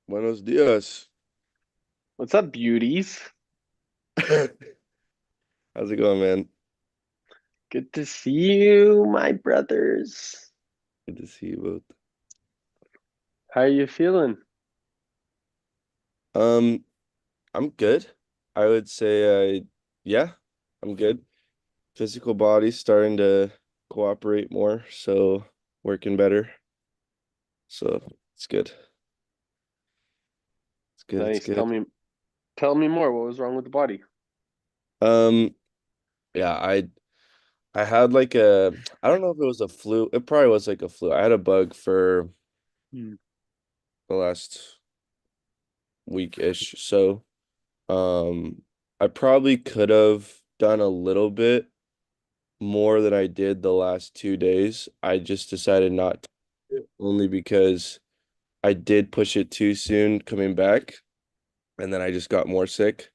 Buenos dias. What's up, beauties? How's it going, man? Good to see you, my brothers. Good to see you both. How are you feeling? Um, I'm good. I would say, yeah, I'm good. Physical body's starting to cooperate more, so working better. So it's good. It's good. It's Nice. Tell good. me, tell me more. What was wrong with the body? Um, yeah, I had like I don't know if it was a flu. It probably was like a flu. I had a bug for Hmm. the last week-ish. So, I probably could have done a little bit more than I did the last 2 days. I just decided not to, only because I did push it too soon coming back, and then I just got more sick.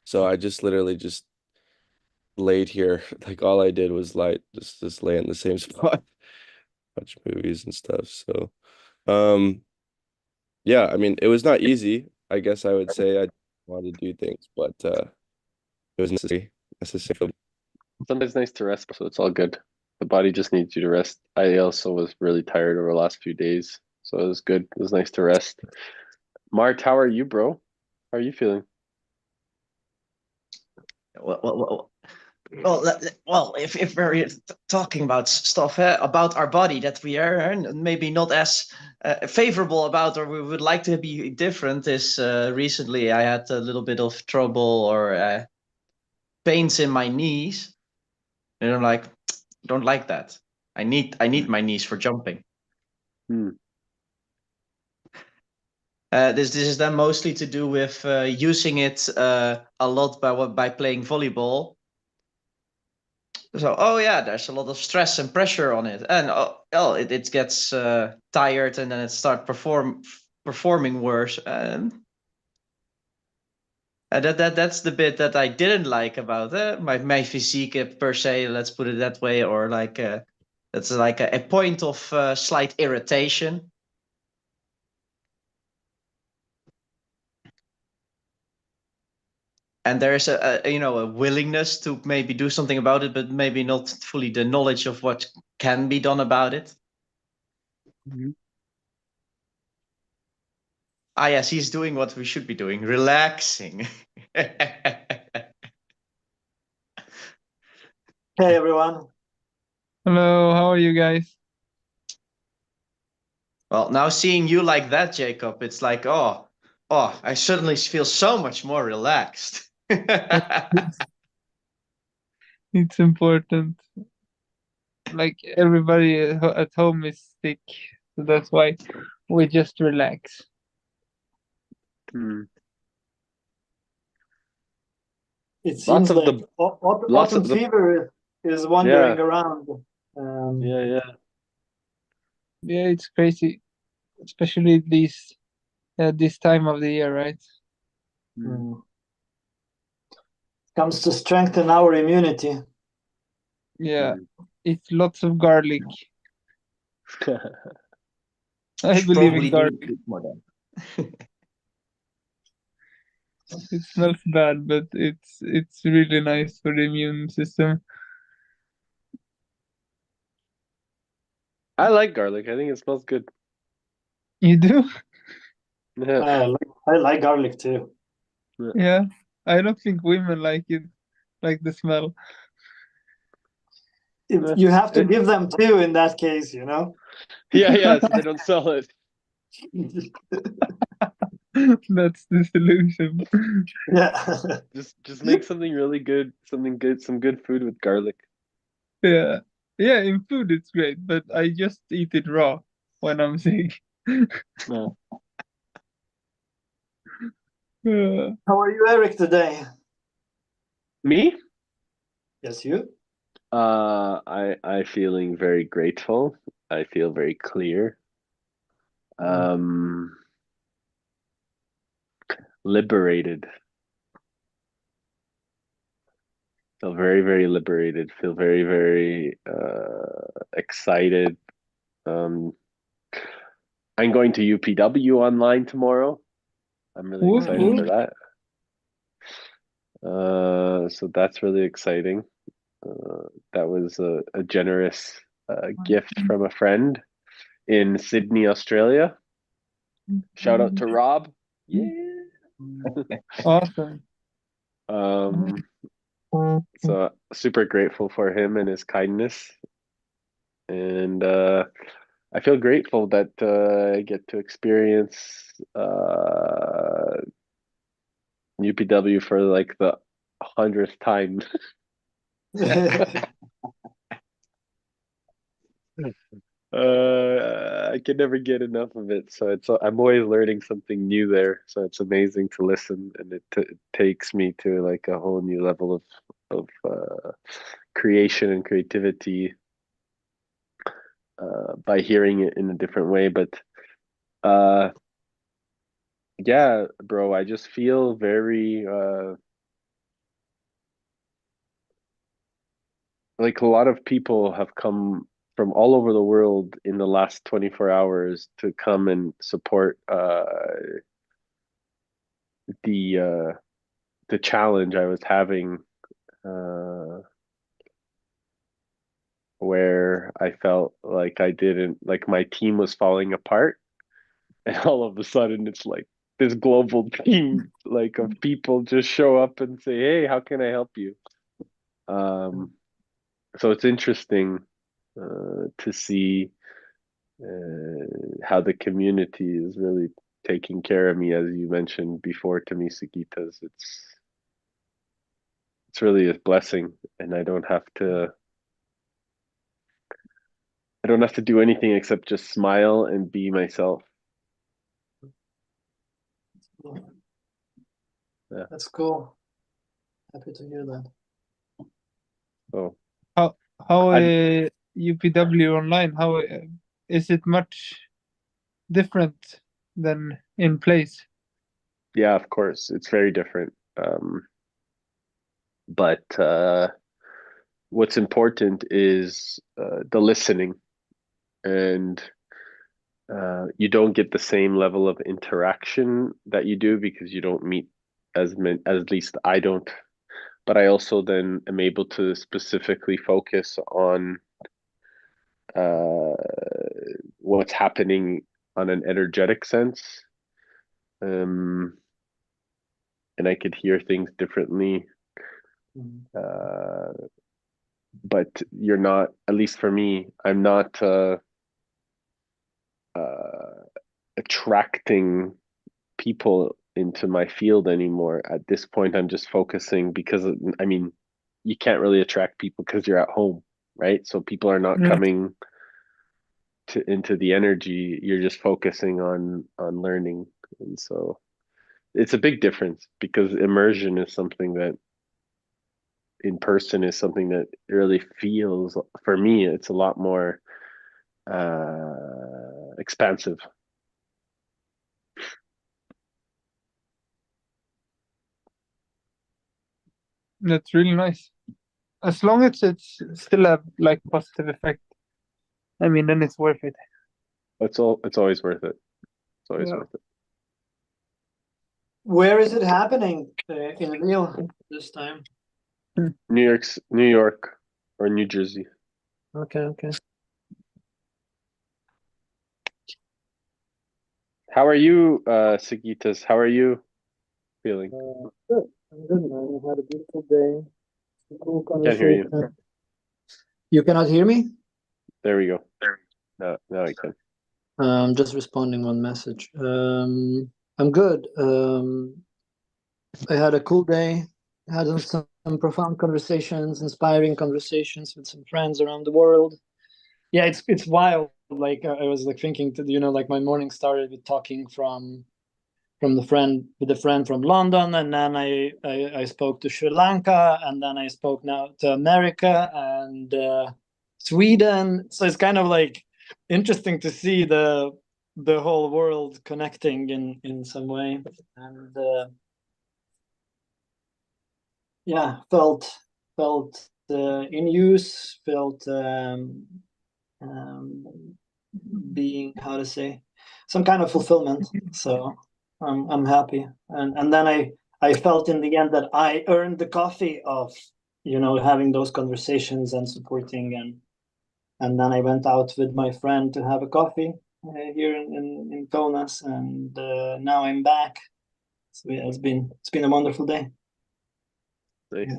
So I just literally just laid here. Like all I did was just lay in the same spot, watch movies and stuff. So yeah, I mean it was not easy. I guess I would say I wanted to do things, but it was necessary. Sometimes it's nice to rest, so it's all good. The body just needs you to rest. I also was really tired over the last few days, so it was good. It was nice to rest. Mart, how are you, bro? How are you feeling? Well, well, well, if we're talking about stuff about our body that we are maybe not as favorable about, or we would like to be different, is recently I had a little bit of trouble or pains in my knees, and I'm like, don't like that. I need my knees for jumping. Hmm. This is then mostly to do with using it a lot by playing volleyball. So, oh yeah, there's a lot of stress and pressure on it, and it gets tired, and then it start performing worse. And that's the bit that I didn't like about my physique per se. Let's put it that way, or like that's like a point of slight irritation. And there's a willingness to maybe do something about it, but maybe not fully the knowledge of what can be done about it. Mhm. Ah, yes, he's doing what we should be doing, relaxing. Hey everyone. Hello, how are you guys? Well, now seeing you like that, Jacob, it's like, I suddenly feel so much more relaxed. It's, it's important. Like everybody at home is sick, so that's why we just relax. Hmm. It Lots seems of like the lots autumn of the fever is wandering yeah, around. yeah, yeah. Yeah, it's crazy, especially this time of the year, right? Hmm. mm, Comes to strengthen our immunity. Yeah, Hmm. it's lots of garlic. I Should believe in probably do garlic. it more then. It smells bad, but it's really nice for the immune system. I like garlic. I think it smells good. You do? Yeah. I like garlic too. Yeah. Yeah. I don't think women like it, like the smell. You have to Eh, give them two in that case, you know? yeah, yeah, so they don't sell it. That's the solution. Yeah. Just make something really good, something good, some good food with garlic. Yeah. Yeah, in food it's great, but I just eat it raw when I'm sick. Yeah. Uh, How are you, Eric, today? Me? Yes, you? I feeling very grateful. I feel very clear. Mm. Um, Liberated. Feel very, very liberated. Feel very, very excited. Um, I'm going to UPW online tomorrow. I'm really Whoop, excited for whoop. that. So that's really exciting. That was a generous gift from a friend in Sydney, Australia. Shout out to Rob. Yeah. Awesome. So super grateful for him and his kindness. And I feel grateful that I get to experience UPW for like the 100th time. I can never get enough of it. So I'm always learning something new there. So it's amazing to listen, and it takes me to like a whole new level of creation and creativity by hearing it in a different way. But uh, yeah, bro, I just feel very like a lot of people have come from all over the world in the last 24 hours to come and support the uh, the challenge I was having, uh, where I felt like I didn't like my team was falling apart, and all of a sudden it's like this global team like of people just show up and say, "Hey, how can I help you?" Um, so it's interesting to see how the community is really taking care of me, as you mentioned before to me, Sagitas. It's really a blessing, and I don't have to do anything except just smile and be myself. Yeah. That's cool. Happy to hear that. So How I UPW online? How is it much different than in place? yeah, of course, it's very different. But what's important is the listening, and you don't get the same level of interaction that you do because you don't meet as many, at least I don't. But I also then am able to specifically focus on uh, what's happening on an energetic sense. Um, and I could hear things differently. Uh, but you're not, at least for me, I'm not uh, attracting people into my field anymore. At this point, I'm just focusing because, I mean, you can't really attract people because you're at home, right? So people are not Yeah. coming into the energy. You're just focusing on learning, and so it's a big difference because immersion is something that in person is something that really feels, for me, it's a lot more expansive. That's really nice. As long as it's still a like positive effect, I mean, then it's worth it. It's always worth it. It's always Yeah. worth it. Where is it happening in Rio this time? New York or New Jersey. Okay, okay. How are you, Sigitas? How are you feeling? Good. I'm good, man. I had a beautiful day. A cool Can't hear you. conversation. You cannot hear me? There we go. Now I can. Just responding one message. I'm good. I had a cool day. I had some profound conversations, inspiring conversations with some friends around the world. Yeah, it's wild. Like I was like thinking to, like my morning started with talking with a friend from London, and then I spoke to Sri Lanka, and then I spoke now to America and Sweden. So it's kind of like interesting to see the whole world connecting in some way, and yeah, felt in use, felt being, how to say, some kind of fulfillment. So I'm happy. And then I felt in the end that I earned the coffee of, having those conversations and supporting, and then I went out with my friend to have a coffee here in Kaunas, and now I'm back. So yeah, it's been a wonderful day. Nice.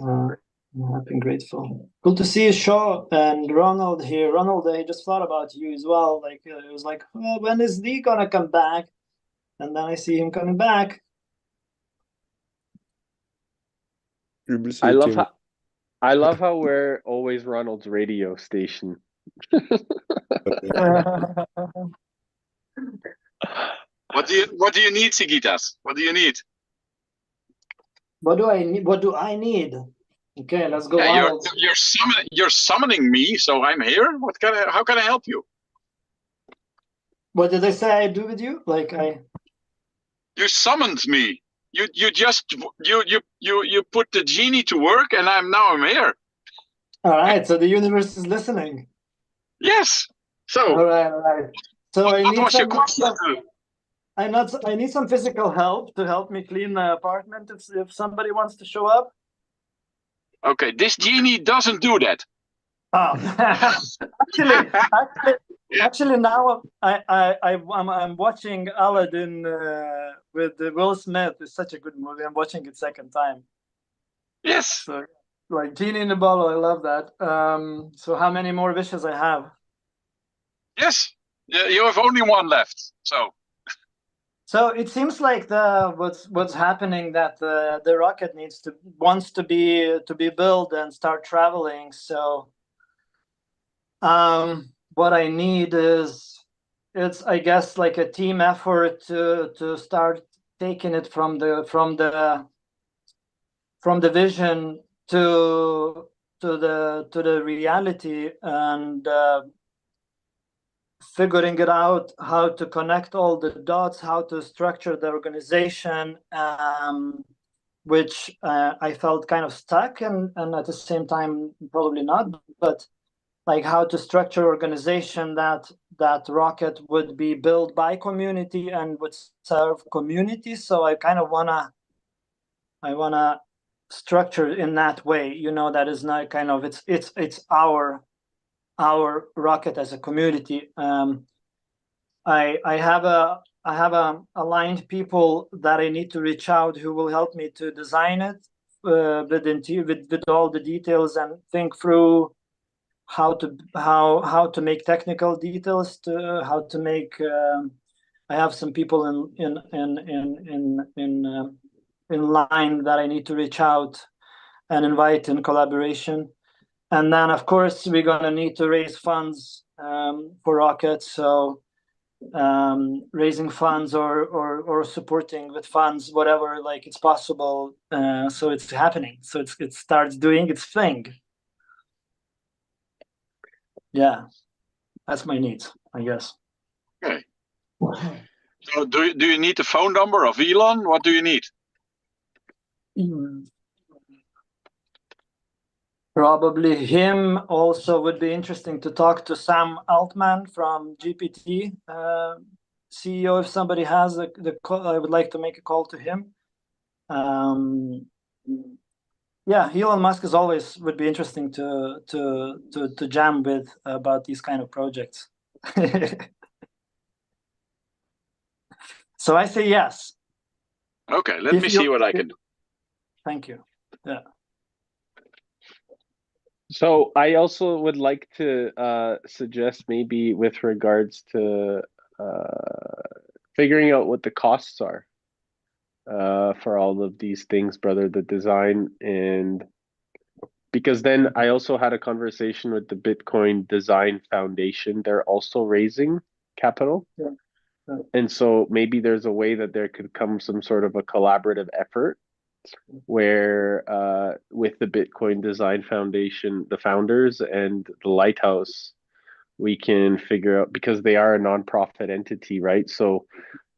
I've been grateful. Good to see Shaw and Ronald here. Ronald, I just thought about you as well. Like it was like, oh, when is Lee gonna come back? And then I see him coming back. Ruben's I here love too. how I love how we're always Ronald's radio station. What do you need, Sigitas? What do you need? What do I need? What do I need? Okay, let's go, Yeah, Arnold. you're summoning me, so I'm here. How can I help you? What did I say I do with you? You summoned me. You just you put the genie to work, and I'm here. All right, so the universe is listening. Yes. So All right. So I what need was your some. question? I need some physical help to help me clean the apartment if somebody wants to show up. Okay, this genie doesn't do that. Oh. actually, now I'm watching Aladdin with Will Smith. It's such a good movie. I'm watching it second time. Yes. So, like Genie in the Bottle, I love that. So how many more wishes I have? Yes. You have only one left. So it seems like what's happening that the rocket wants to be built and start traveling. So what I need is it's I guess like a team effort to start taking it from the vision to the reality, and figuring it out how to connect all the dots, how to structure the organization, which I felt kind of stuck, and at the same time probably not, but like how to structure organization that rocket would be built by community and would serve community. So I kind of wanna structure in that way, that is not kind of it's our rocket as a community. I have aligned people that I need to reach out who will help me to design it with all the details and think through how to make technical details, to how to make. I have some people in line that I need to reach out and invite in collaboration. And then, of course, we're going to need to raise funds for Rocket. So raising funds or supporting with funds, whatever, like it's possible. So it's happening. So it starts doing its thing. Yeah, that's my needs, I guess. Okay. So do you need the phone number of Elon? What do you need? Probably him. Also would be interesting to talk to Sam Altman from GPT CEO. If somebody has the call, I would like to make a call to him. Yeah, Elon Musk is always would be interesting to jam with about these kind of projects. So I say yes. Okay, let me see what I can do. Thank you. Yeah. So I also would like to suggest maybe with regards to figuring out what the costs are for all of these things, brother, the design, and because then I also had a conversation with the Bitcoin Design Foundation. They're also raising capital. Yeah. And so maybe there's a way that there could come some sort of a collaborative effort where with the Bitcoin Design Foundation, the founders and the Lighthouse, we can figure out, because they are a nonprofit entity, right? So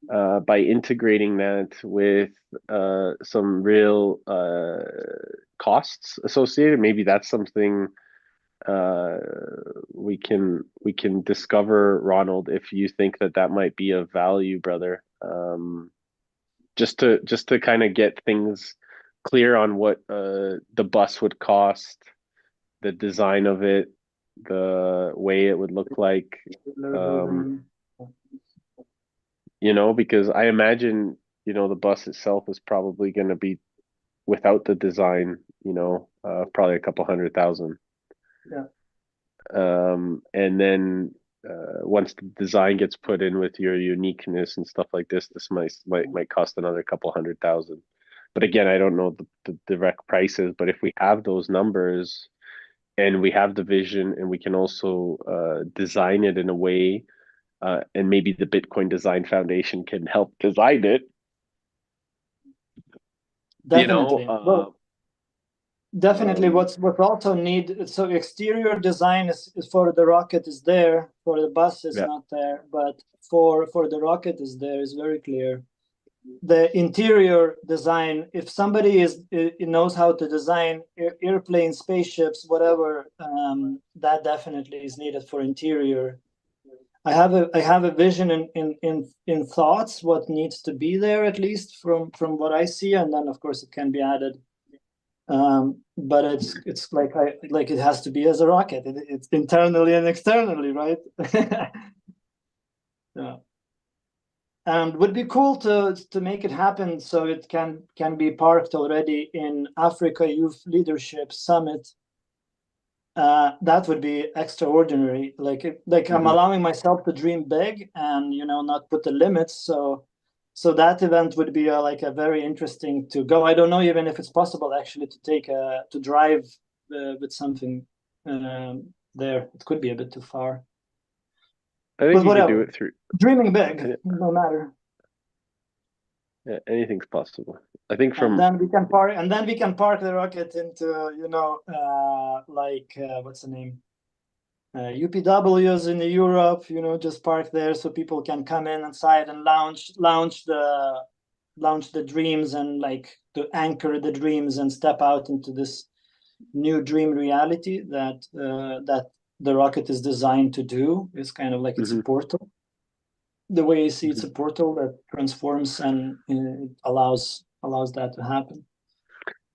by integrating that with some real costs associated, maybe that's something we can discover, Ronald, if you think that might be of value, brother. just to kind of get things clear on what the bus would cost, the design of it, the way it would look like. Because I imagine, the bus itself is probably going to be without the design, probably a couple 100,000. Yeah. And then once the design gets put in with your uniqueness and stuff like this might cost another couple 100,000. But again, I don't know the direct prices. But if we have those numbers and we have the vision, and we can also design it in a way, and maybe the Bitcoin Design Foundation can help design it. Definitely. Well, definitely. Um, What's also need, so exterior design is for the rocket is there, for the bus is Yeah. not there, but for the rocket is there, is very clear. The interior design, if somebody knows how to design airplanes, spaceships, whatever, that definitely is needed for interior. I have a vision in thoughts what needs to be there, at least from what I see, and then of course it can be added. But it's like it has to be as a rocket. It's internally and externally, right? Yeah. And would be cool to make it happen so it can be parked already in Africa Youth Leadership Summit. That would be extraordinary. I'm allowing myself to dream big and not put the limits. So that event would be a very interesting to go. I don't know even if it's possible actually to drive with something there. It could be a bit too far. I think But you could do whatever. it through. Dreaming big, no matter. Yeah, anything's possible. I think And then we can park the rocket into what's the name? UPWs in Europe, just park there so people can come in inside and launch the dreams and to anchor the dreams and step out into this new dream reality that the rocket is designed to do. It's kind of like it's a portal. The way you see it's a portal that transforms and it allows that to happen.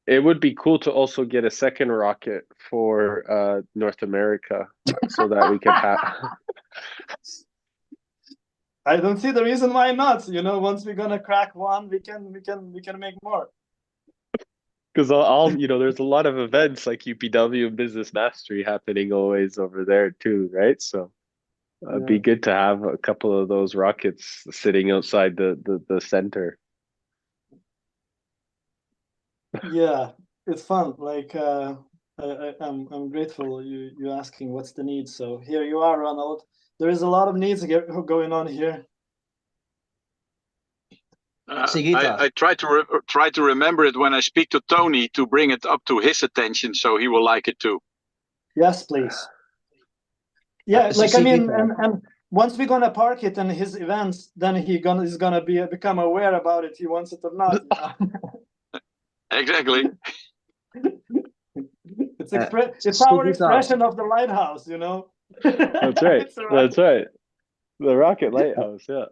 It would be cool to also get a second rocket for North America so that we could have. I don't see the reason why not. Once we're gonna crack one, we can make more. Because there's a lot of events like UPW and Business Mastery happening always over there too, right? So it'd be good to have a couple of those rockets sitting outside the center. Yeah, it's fun. I'm grateful you asking what's the need. So here you are, Ronald. There is a lot of needs going on here. I try to remember it when I speak to Tony to bring it up to his attention, so he will like it too. Yes, please. Yeah, and once we're gonna park it in his events, then he's gonna become aware about it. He wants it or not. Exactly. It's our expression of the lighthouse, That's right. That's right. The rocket lighthouse, yeah.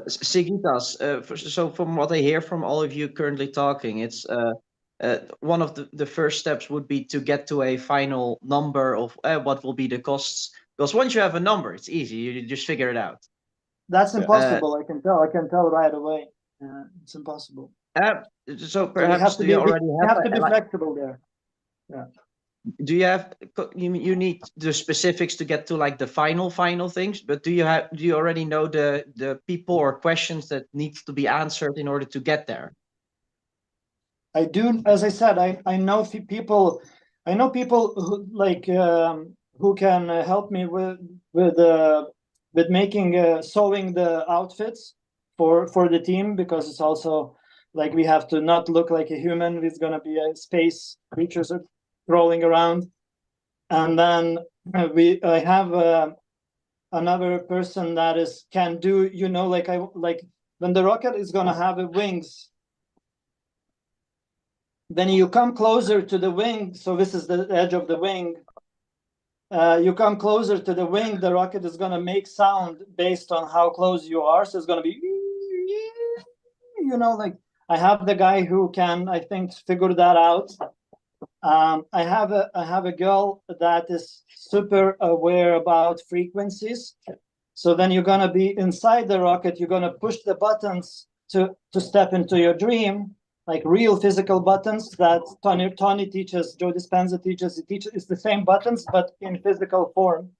Sigitas, so from what I hear from all of you currently talking, it's one of the first steps would be to get to a final number of what will be the costs. Because once you have a number, it's easy. You just figure it out. That's impossible. I can tell right away. It's impossible. So perhaps we have to be flexible there. Yeah. Do you have you need the specifics to get to the final things, but do you already know the people or questions that needs to be answered in order to get there? I do. As I said, I know people who who can help me with making sewing the outfits for the team, because it's also we have to not look like a human. It's gonna be a space creatures rolling around. And then I have another person that can do when the rocket is gonna have wings, then you come closer to the wing. So this is the edge of the wing. You come closer to the wing, the rocket is gonna make sound based on how close you are. So it's gonna be you know, like I have the guy who can, I think, figure that out. I have a girl that is super aware about frequencies. So then you're gonna be inside the rocket. You're gonna push the buttons to step into your dream, like real physical buttons that Tony teaches, Joe Dispenza teaches. It's the same buttons but in physical form.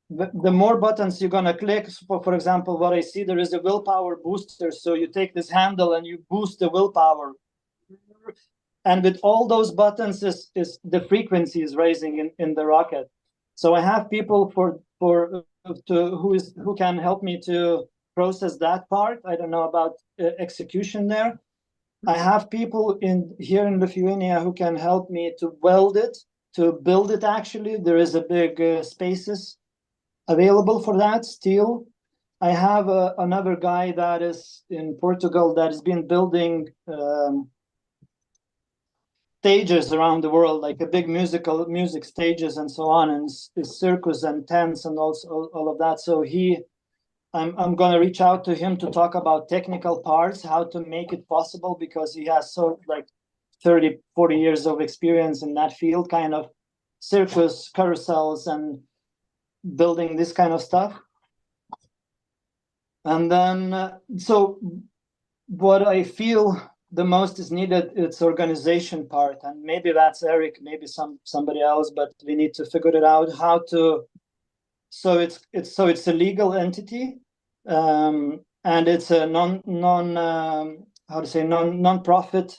The more buttons you're gonna click, for example, what I see, there is a willpower booster. So you take this handle and you boost the willpower. And with all those buttons is the frequency is raising in the rocket. So I have people who can help me to process that part. I don't know about execution there. I have people here in Lithuania who can help me to weld it, to build it. Actually, there is a big spaces available for that steel. I have another guy that is in Portugal that has been building stages around the world, like a big music stages and so on, and circus and tents and also all of that. So I'm going to reach out to him to talk about technical parts, how to make it possible, because he has so like 30, 40 years of experience in that field, kind of circus, carousels, and building this kind of stuff. And then, so what I feel the most is needed, it's organization part, and maybe that's Eric, maybe somebody else, but we need to figure it out how to. So it's a legal entity, and it's a non-profit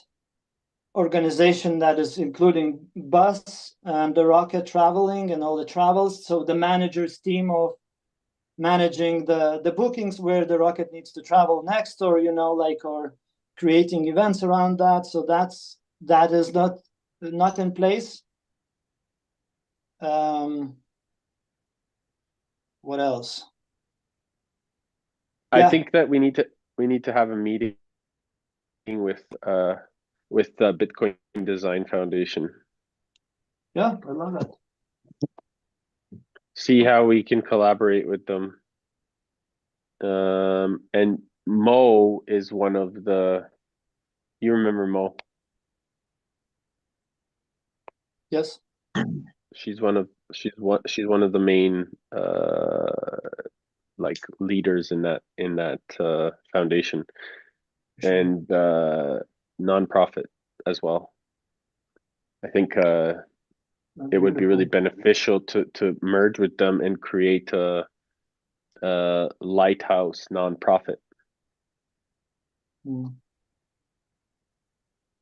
organization that is including bus and the rocket traveling and all the travels. So the manager's team of managing the bookings where the rocket needs to travel next, or or creating events around that. So that is not in place. What else? I think that we need to have a meeting with the Bitcoin Design Foundation. Yeah, I love that. See how we can collaborate with them. And Mo is one of the. You remember Mo? Yes. She's one of the main like leaders in that foundation, and nonprofit as well. I think it would be really beneficial to merge with them and create a Lighthouse nonprofit.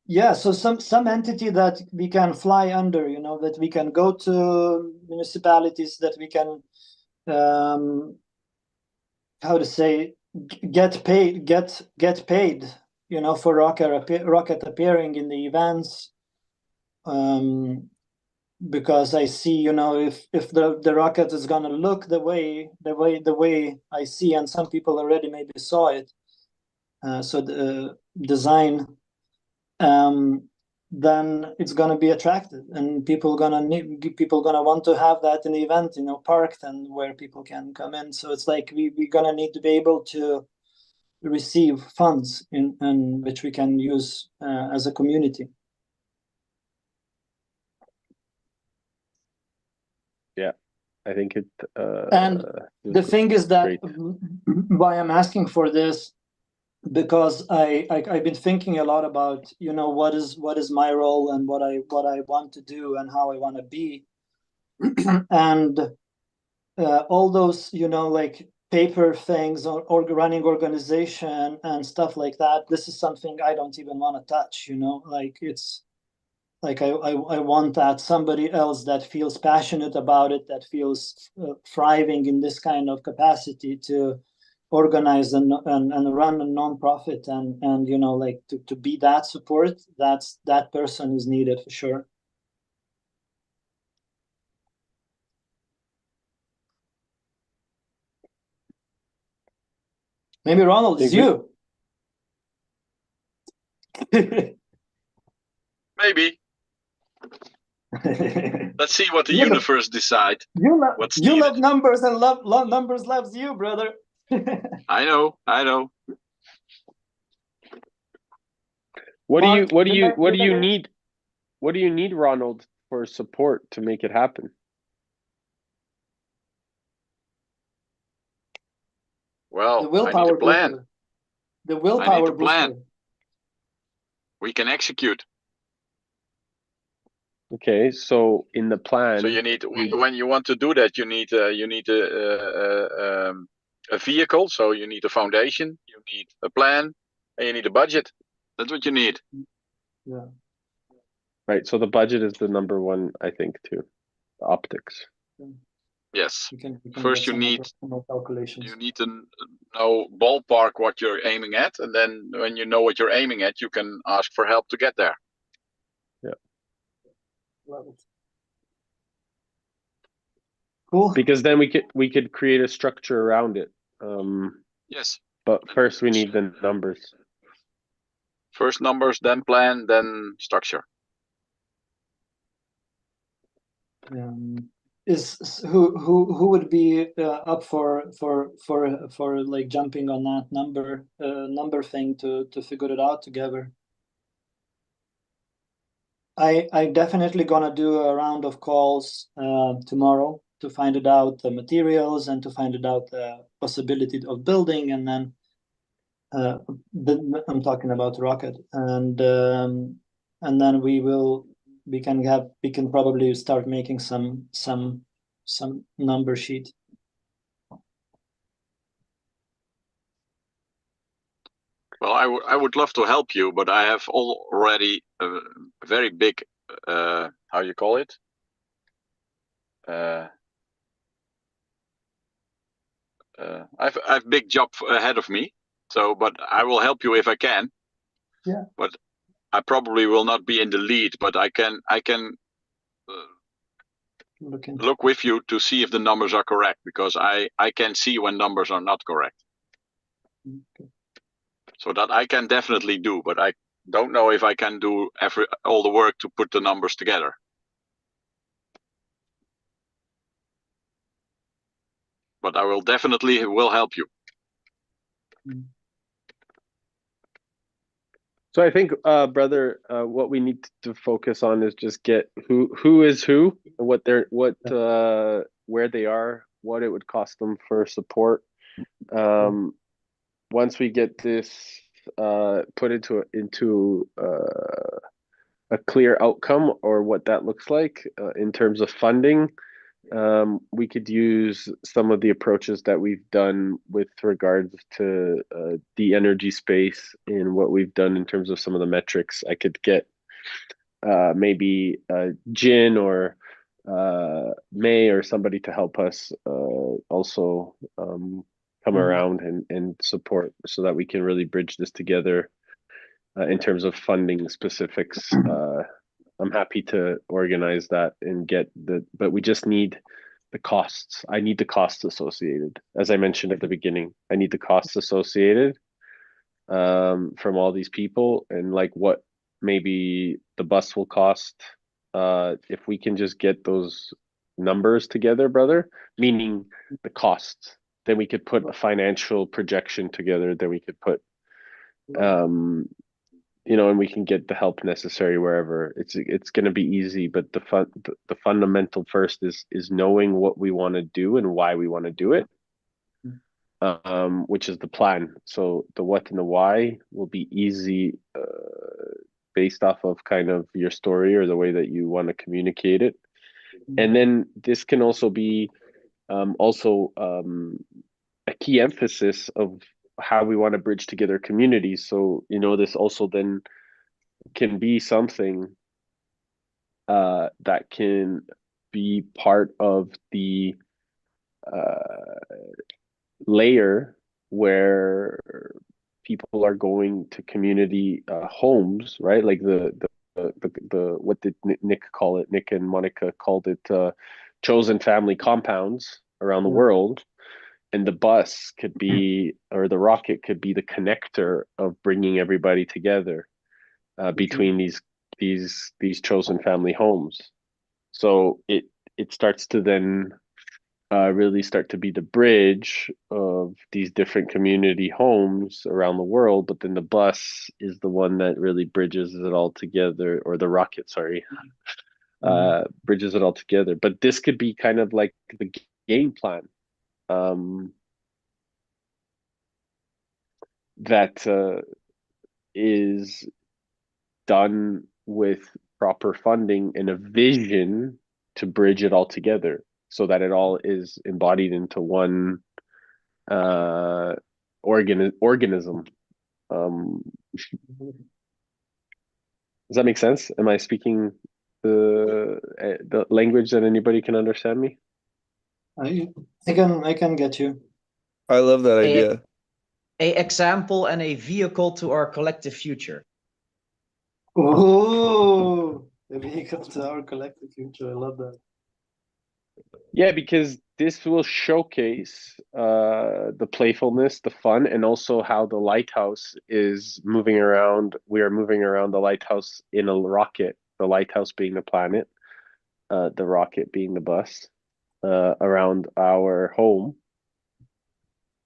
Yeah, so some entity that we can fly under, that we can go to municipalities, that we can how to say, get paid for rocket appearing in the events, because I see, if the rocket is gonna look the way I see, and some people already maybe saw it, so the design, then it's gonna be attractive, and people gonna want to have that in the event, parked and where people can come in. So it's like we're gonna need to be able to receive funds in which we can use as a community. Yeah, I think it. And the thing is that why I'm asking for this, because I've been thinking a lot about what is my role and what I want to do and how I want to be, and all those like paper things or running organization and stuff like that. This is something I don't even want to touch. Like it's like I want that somebody else that feels passionate about it, that feels thriving in this kind of capacity to organize and run a nonprofit, and like to be that support. That person is needed for sure. Maybe Ronald, it's you. Maybe. Let's see what the universe decide. You love numbers, and love numbers loves you, brother. I know. What do you Mark, need? What do you need, Ronald, for support to make it happen? the Well, I need a willpower plan. booster. The I need willpower a plan. booster. We can execute. Okay, so in the plan, So you need, when you want to do that, you need a vehicle. So you need a foundation, you need a plan, and you need a budget. That's what you need. Yeah. right? So the budget is the number one, I think, too. The optics. Yes. We can First, get you some need calculations. to know ballpark what you're aiming at, and then when you know what you're aiming at, you can ask for help to get there. Love it. Cool. Because then we could create a structure around it. Yes. But first we need the numbers. First numbers, then plan, then structure. Who would be up for like jumping on that number thing to figure it out together? I definitely gonna do a round of calls tomorrow to find it out the materials and to find it out the possibility of building, and then I'm talking about rocket, and then we can probably start making some number sheet. Well, I would love to help you, but I have already a very big, how you call it? I've big job ahead of me. So, but I will help you if I can. Yeah. But I probably will not be in the lead, but I can look with you to see if the numbers are correct, because I can see when numbers are not correct. Okay. So that I can definitely do, but I don't know if I can do all the work to put the numbers together. But I will definitely help you. So I think, brother, what we need to focus on is just get who is who, what they're where they are, what it would cost them for support. Once we get this put into a clear outcome or what that looks like in terms of funding, we could use some of the approaches that we've done with regards to the energy space and what we've done in terms of some of the metrics. I could get maybe Jin or May or somebody to help us also come around and support so that we can really bridge this together in terms of funding specifics. I'm happy to organize that and but we just need the costs. I need the costs associated. As I mentioned at the beginning, I need the costs associated from all these people, and like what maybe the bus will cost. If we can just get those numbers together, brother, meaning the costs, then we could put a financial projection together, then we could put and we can get the help necessary wherever. It's going to be easy, but the fundamental first is knowing what we want to do and why we want to do it, which is the plan. So the what and the why will be easy based off of kind of your story or the way that you want to communicate it. And then this can also be a key emphasis of how we want to bridge together communities. So, this also then can be something that can be part of the layer where people are going to community homes, right? Like the what did Nick call it? Nick and Monica called it chosen family compounds around the world. And the bus could be, or the rocket could be the connector of bringing everybody together between these chosen family homes. So it starts to then really start to be the bridge of these different community homes around the world. But then the bus is the one that really bridges it all together, or the rocket, sorry, bridges it all together. But this could be kind of like the game plan, um, that is done with proper funding and a vision to bridge it all together so that it all is embodied into one uh organism. um does that make sense? Am I speaking the language that anybody can understand me? I I can get you. I love that A, idea. a example and a vehicle to our collective future. Oh, the vehicle to our collective future. I love that. Yeah, because this will showcase the playfulness, the fun, and also how the lighthouse is moving around. We are moving around the lighthouse in a rocket, the lighthouse being the planet, the rocket being the bus, around our home,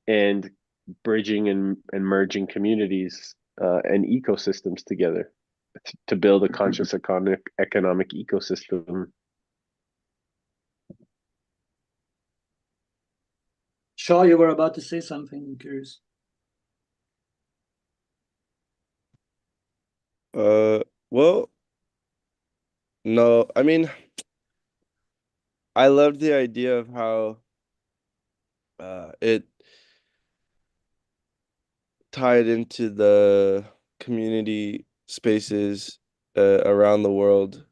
and bridging and merging communities and ecosystems together to build a conscious economic ecosystem. Shaw, you were about to say something. I'm curious. Well, no, I mean, I loved the idea of how it tied into the community spaces around the world.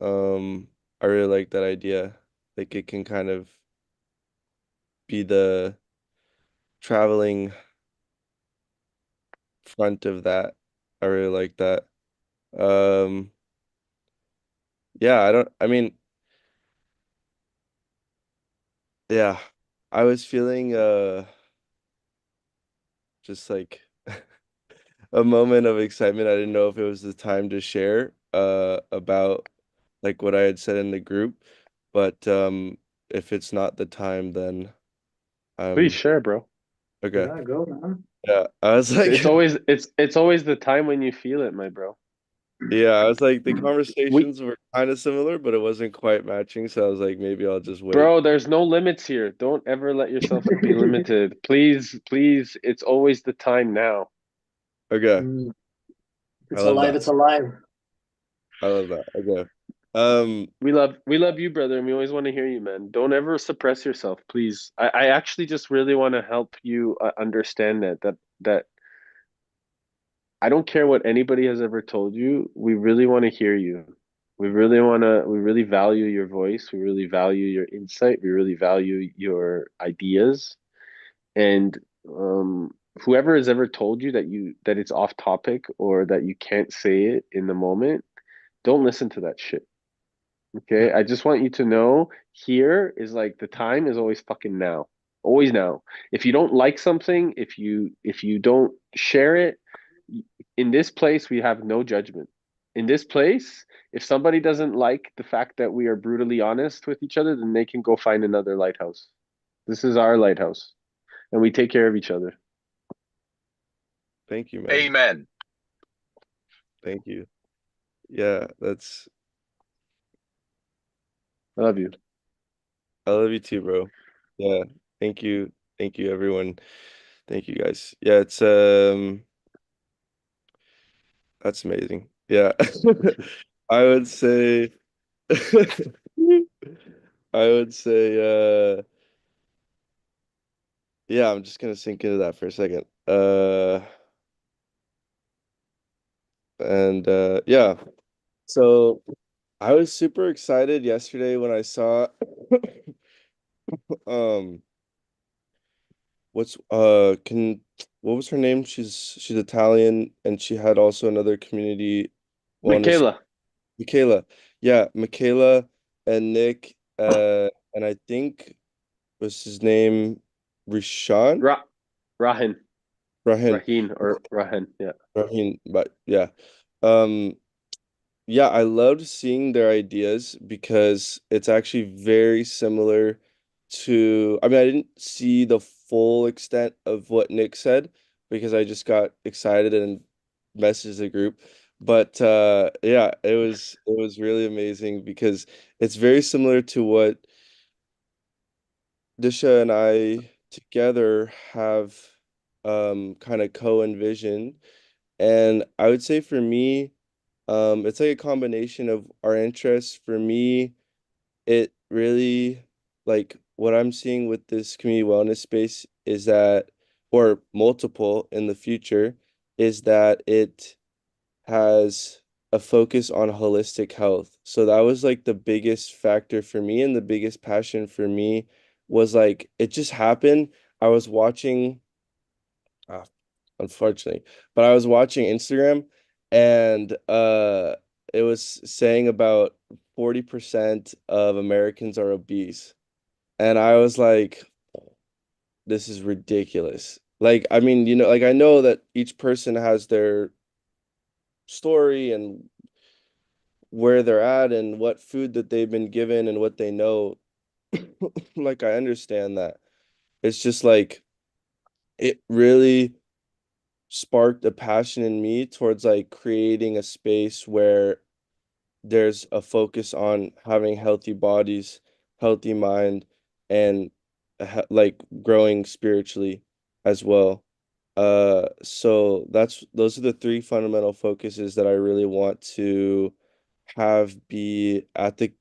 I really like that idea. Like it can kind of be the traveling front of that. I really like that. Um, yeah, I mean, yeah, I was feeling just like a moment of excitement. I didn't know if it was the time to share about like what I had said in the group, but if it's not the time, then Please I'm share, bro. okay. Yeah, go, man. Yeah, I was like, It's always the time when you feel it, my bro. yeah, I was like, the We conversations were kind of similar, but it wasn't quite matching. So I was like, maybe I'll just wait. Bro, there's no limits here. Don't ever let yourself be limited. Please, please, it's always the time now. Okay, Mm, I it's love alive. that. It's alive. I love that. Okay. Um, We love you, brother, and we always want to hear you, man. Don't ever suppress yourself, please. I actually just really want to help you understand that I don't care what anybody has ever told you. We really want to hear you. We really value your voice. We really value your insight. We really value your ideas. And whoever has ever told you that it's off topic or that you can't say it in the moment, don't listen to that shit. Okay, I just want you to know here is like the time is always fucking now. Always now. If you don't like something, if you don't share it, in this place we have no judgment. In this place, if somebody doesn't like the fact that we are brutally honest with each other, then they can go find another lighthouse. This is our lighthouse, and we take care of each other. Thank you, man. Amen. Thank you. Yeah, that's I love you. I love you too, bro. Yeah, thank you. Thank you, everyone. Thank you guys. Yeah, it's that's amazing. Yeah. I would say I would say yeah, I'm just gonna sink into that for a second. And yeah. So I was super excited yesterday when I saw um what's can what was her name? She's Italian and she had also another community wellness. Michaela, Michaela. Yeah, Michaela and Nick and I think was his name Rishan? Ra Rahin, Rahin. Rahin or Rahin, yeah. Rahin, but yeah. Um yeah, I loved seeing their ideas because it's actually very similar I mean, I didn't see the full extent of what Nick said because I just got excited and messaged the group. But yeah, it was really amazing because it's very similar to what Disha and I together have kind of co-envisioned. And I would say for me, it's like a combination of our interests. For me, it really like what I'm seeing with this community wellness space is that, or multiple in the future, is that it has a focus on holistic health. So that was like the biggest factor for me, and the biggest passion for me was like it just happened. I was watching, ah, unfortunately, but I was watching Instagram, and it was saying about 40% of Americans are obese. And I was like, this is ridiculous. Like, I mean, like I know that each person has their story and where they're at and what food that they've been given and what they know. Like, I understand that. It's just like it really sparked a passion in me towards like creating a space where there's a focus on having healthy bodies, healthy mind, and like growing spiritually as well. So those are the three fundamental focuses that I really want to have be at the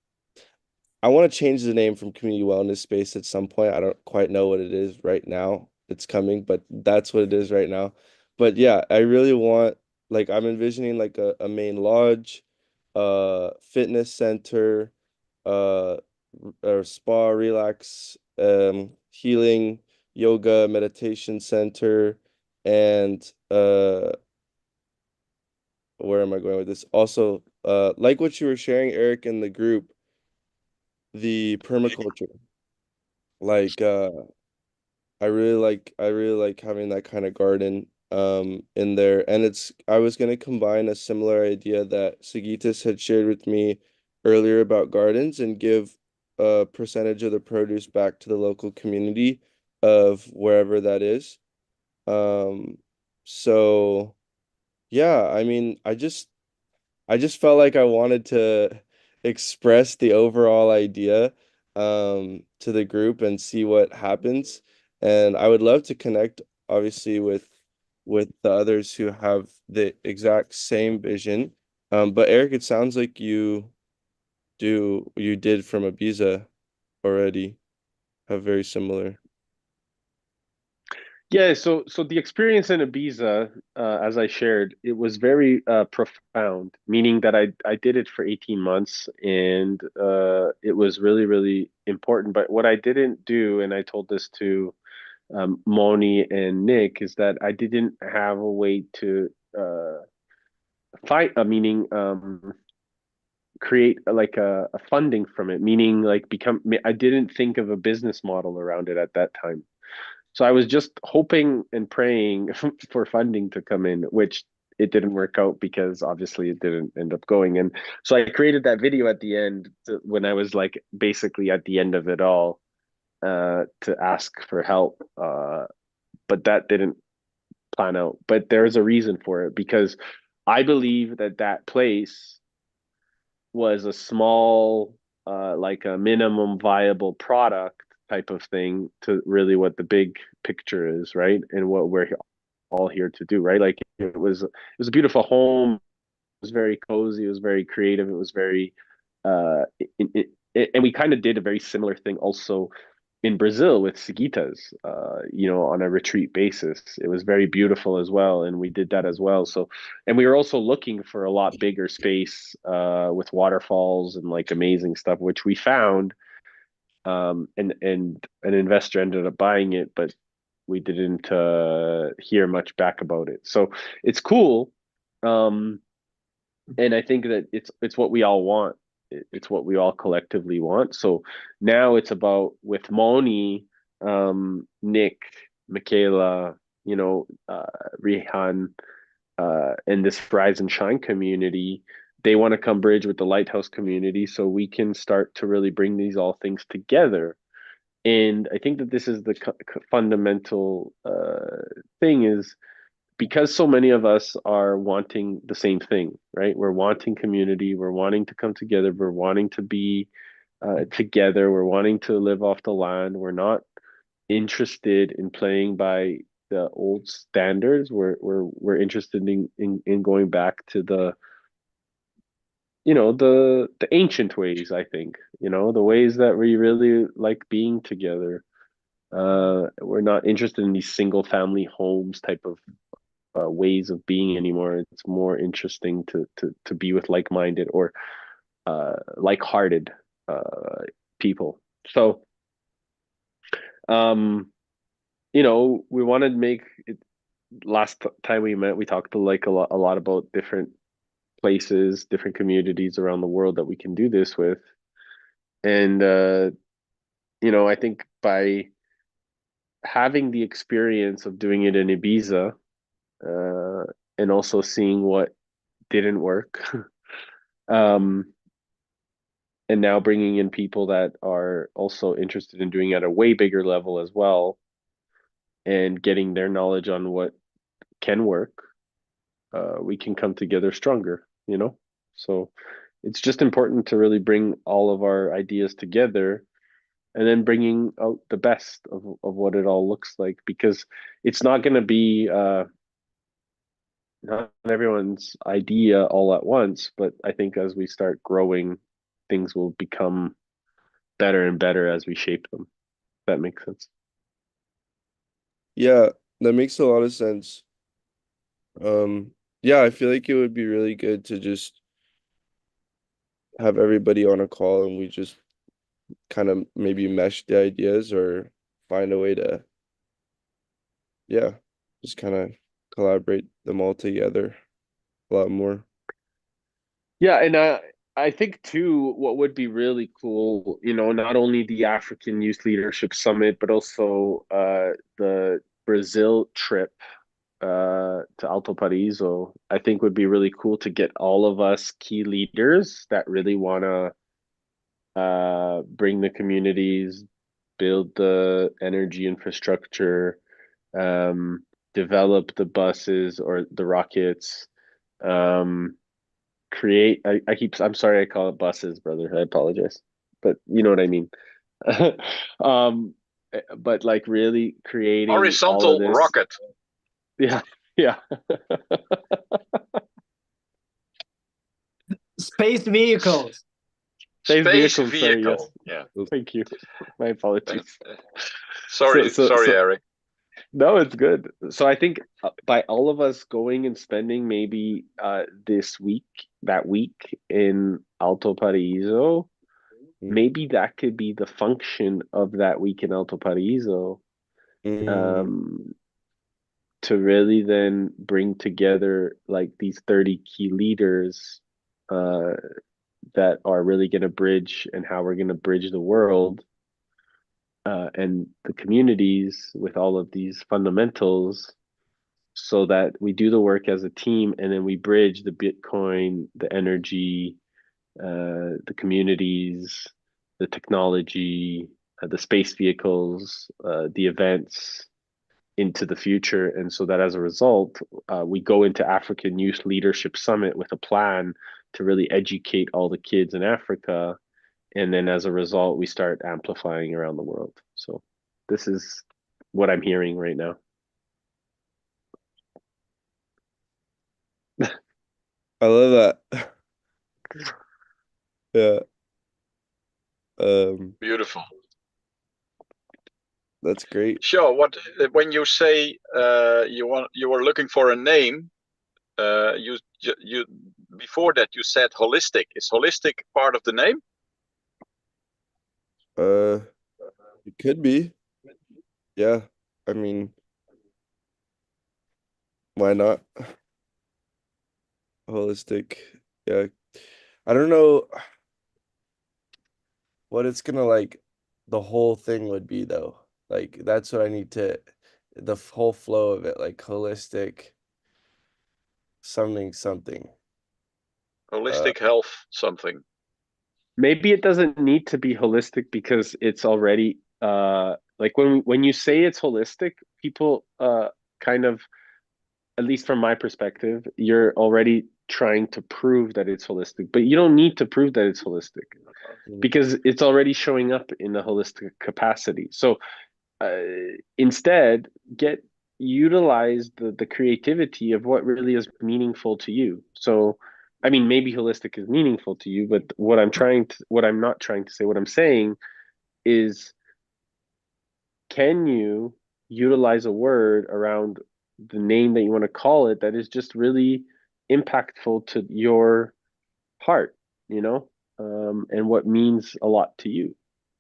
I want to change the name from community wellness space at some point. I don't quite know what it is right now. It's coming, but that's what it is right now. But yeah, I really want like I'm envisioning like a main lodge, fitness center, uh or spa, relax, healing, yoga, meditation center, and where am I going with this? Also, like what you were sharing, Eric, in the group, the permaculture. Like I really like having that kind of garden in there. And I was gonna combine a similar idea that Sagitas had shared with me earlier about gardens and give a percentage of the produce back to the local community of wherever that is. Um so yeah, I mean, I just felt like I wanted to express the overall idea to the group and see what happens. And I would love to connect, obviously, with the others who have the exact same vision. But Eric, it sounds like you did from Ibiza already, have very similar. Yeah, so the experience in Ibiza, as I shared, it was very profound, meaning that I did it for 18 months, and it was really, really important. But what I didn't do, and I told this to Moni and Nick, is that I didn't have a way to fight, meaning create like a funding from it, meaning like become. I didn't think of a business model around it at that time. So I was just hoping and praying for funding to come in, which it didn't work out because obviously it didn't end up going. And so I created that video at the end when I was like basically at the end of it all, to ask for help. But that didn't plan out. But there's a reason for it because I believe that that place was a small, like a minimum viable product type of thing to really what the big picture is, right? And what we're all here to do, right? Like it was a beautiful home. It was very cozy. It was very creative. It was very, uh, and we kind of did a very similar thing also in Brazil with Seguitas, on a retreat basis. It was very beautiful as well, and we did that as well. So, and we were also looking for a lot bigger space with waterfalls and like amazing stuff, which we found. And an investor ended up buying it, but we didn't hear much back about it. So it's cool. Um, and I think that it's what we all want. It's what we all collectively want. So now it's about with Moni, Nick, Michaela, Rihan, and this Rise and Shine community. They want to come bridge with the Lighthouse community so we can start to really bring these all things together And I think that this is the fundamental thing is because so many of us are wanting the same thing, right? We're wanting community, we're wanting to come together, we're wanting to be together, we're wanting to live off the land. We're not interested in playing by the old standards. We're interested in going back to the the ancient ways, I think, the ways that we really like being together. We're not interested in these single family homes type of ways of being anymore. It's more interesting to be with like-minded or like-hearted people. So we wanted to make it. Last time we met, we talked like a lot about different places, different communities around the world that we can do this with. And I think by having the experience of doing it in Ibiza, and also seeing what didn't work, um, and now bringing in people that are also interested in doing it at a way bigger level as well, and getting their knowledge on what can work, we can come together stronger. So it's just important to really bring all of our ideas together and then bringing out the best of what it all looks like, because it's not going to be not everyone's idea all at once, but I think as we start growing, things will become better and better as we shape them. If that makes sense. Yeah, that makes a lot of sense. Yeah, I feel like it would be really good to just have everybody on a call and we just kind of maybe mesh the ideas or find a way to, yeah, just kind of collaborate them all together a lot more. Yeah, and I think too, what would be really cool, not only the African Youth Leadership Summit, but also the Brazil trip to Alto Paraíso, I think would be really cool to get all of us key leaders that really want to bring the communities, build the energy infrastructure, develop the buses or the rockets, um, create. I'm sorry, I call it buses, brother. I apologize, but you know what I mean. um, but like really creating all of Horizontal this. rocket. Yeah, yeah. Space vehicles. Space Space vehicles, sorry, yes. vehicle. Yeah. Thank you. My Thank, apologies. sorry, sorry, So Eric. no, it's good. So I think by all of us going and spending maybe that week in Alto Paraíso, Mm. maybe that could be the function of that week in Alto Paraíso, Mm. um, to really then bring together like these 30 key leaders uh, that are really going to bridge and how we're going to bridge the world and the communities with all of these fundamentals so that we do the work as a team and then we bridge the Bitcoin, the energy, the communities, the technology, the space vehicles, the events into the future. And so that as a result, we go into African Youth Leadership Summit with a plan to really educate all the kids in Africa. And then as a result, we start amplifying around the world. So this is what I'm hearing right now. I love that. Yeah. Um, Beautiful. that's great. Sure. What when you say you were looking for a name, you before that you said holistic. Is holistic part of the name? Uh, it could be. Yeah. I mean, why not? Holistic. Yeah. I don't know what it's gonna like the whole thing would be though. Like that's what I need to the whole flow of it, like holistic something something. Uh Holistic health something. Maybe it doesn't need to be holistic because it's already like when you say it's holistic, people kind of, at least from my perspective, you're already trying to prove that it's holistic, but you don't need to prove that it's holistic because it's already showing up in a holistic capacity. So uh, instead, utilize the creativity of what really is meaningful to you. So, I mean, maybe holistic is meaningful to you, but what I'm not trying to say, what I'm saying is, can you utilize a word around the name that you want to call it that is just really impactful to your heart, and what means a lot to you?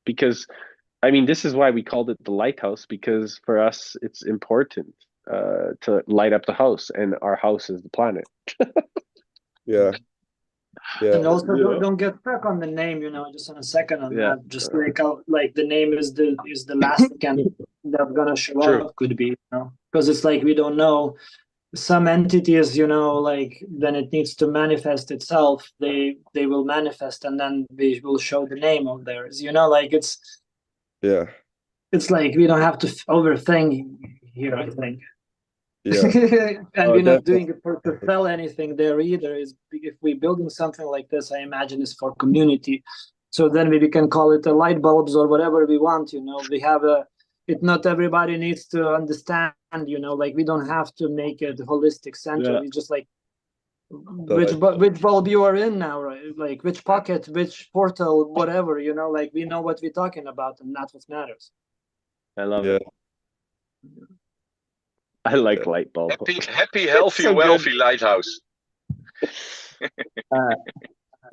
Because, I mean, this is why we called it the lighthouse, because for us, it's important to light up the house, and our house is the planet. Yeah. Yeah. And also You know? don't get stuck on the name, just on a second on Yeah. that. Just like the name is the last can that's gonna show True. up, could be, because it's like we don't know. Some entities, like when it needs to manifest itself, they will manifest and then we will show the name of theirs. Like Yeah. it's like we don't have to overthink here, I think. Yeah. And Oh, we're not definitely. doing it to sell anything there either. Is if we're building something like this, I imagine it's for community. So then we can call it a light bulbs or whatever we want. We have it. Not everybody needs to understand. Like we don't have to make it holistic center. Yeah. We just like The light bulb. which bulb you are in now, right? Like which pocket, which portal, whatever. Like we know what we're talking about, and that's what matters. I love Yeah. it. I like Yeah. light bulb. Happy, healthy, so good. wealthy lighthouse.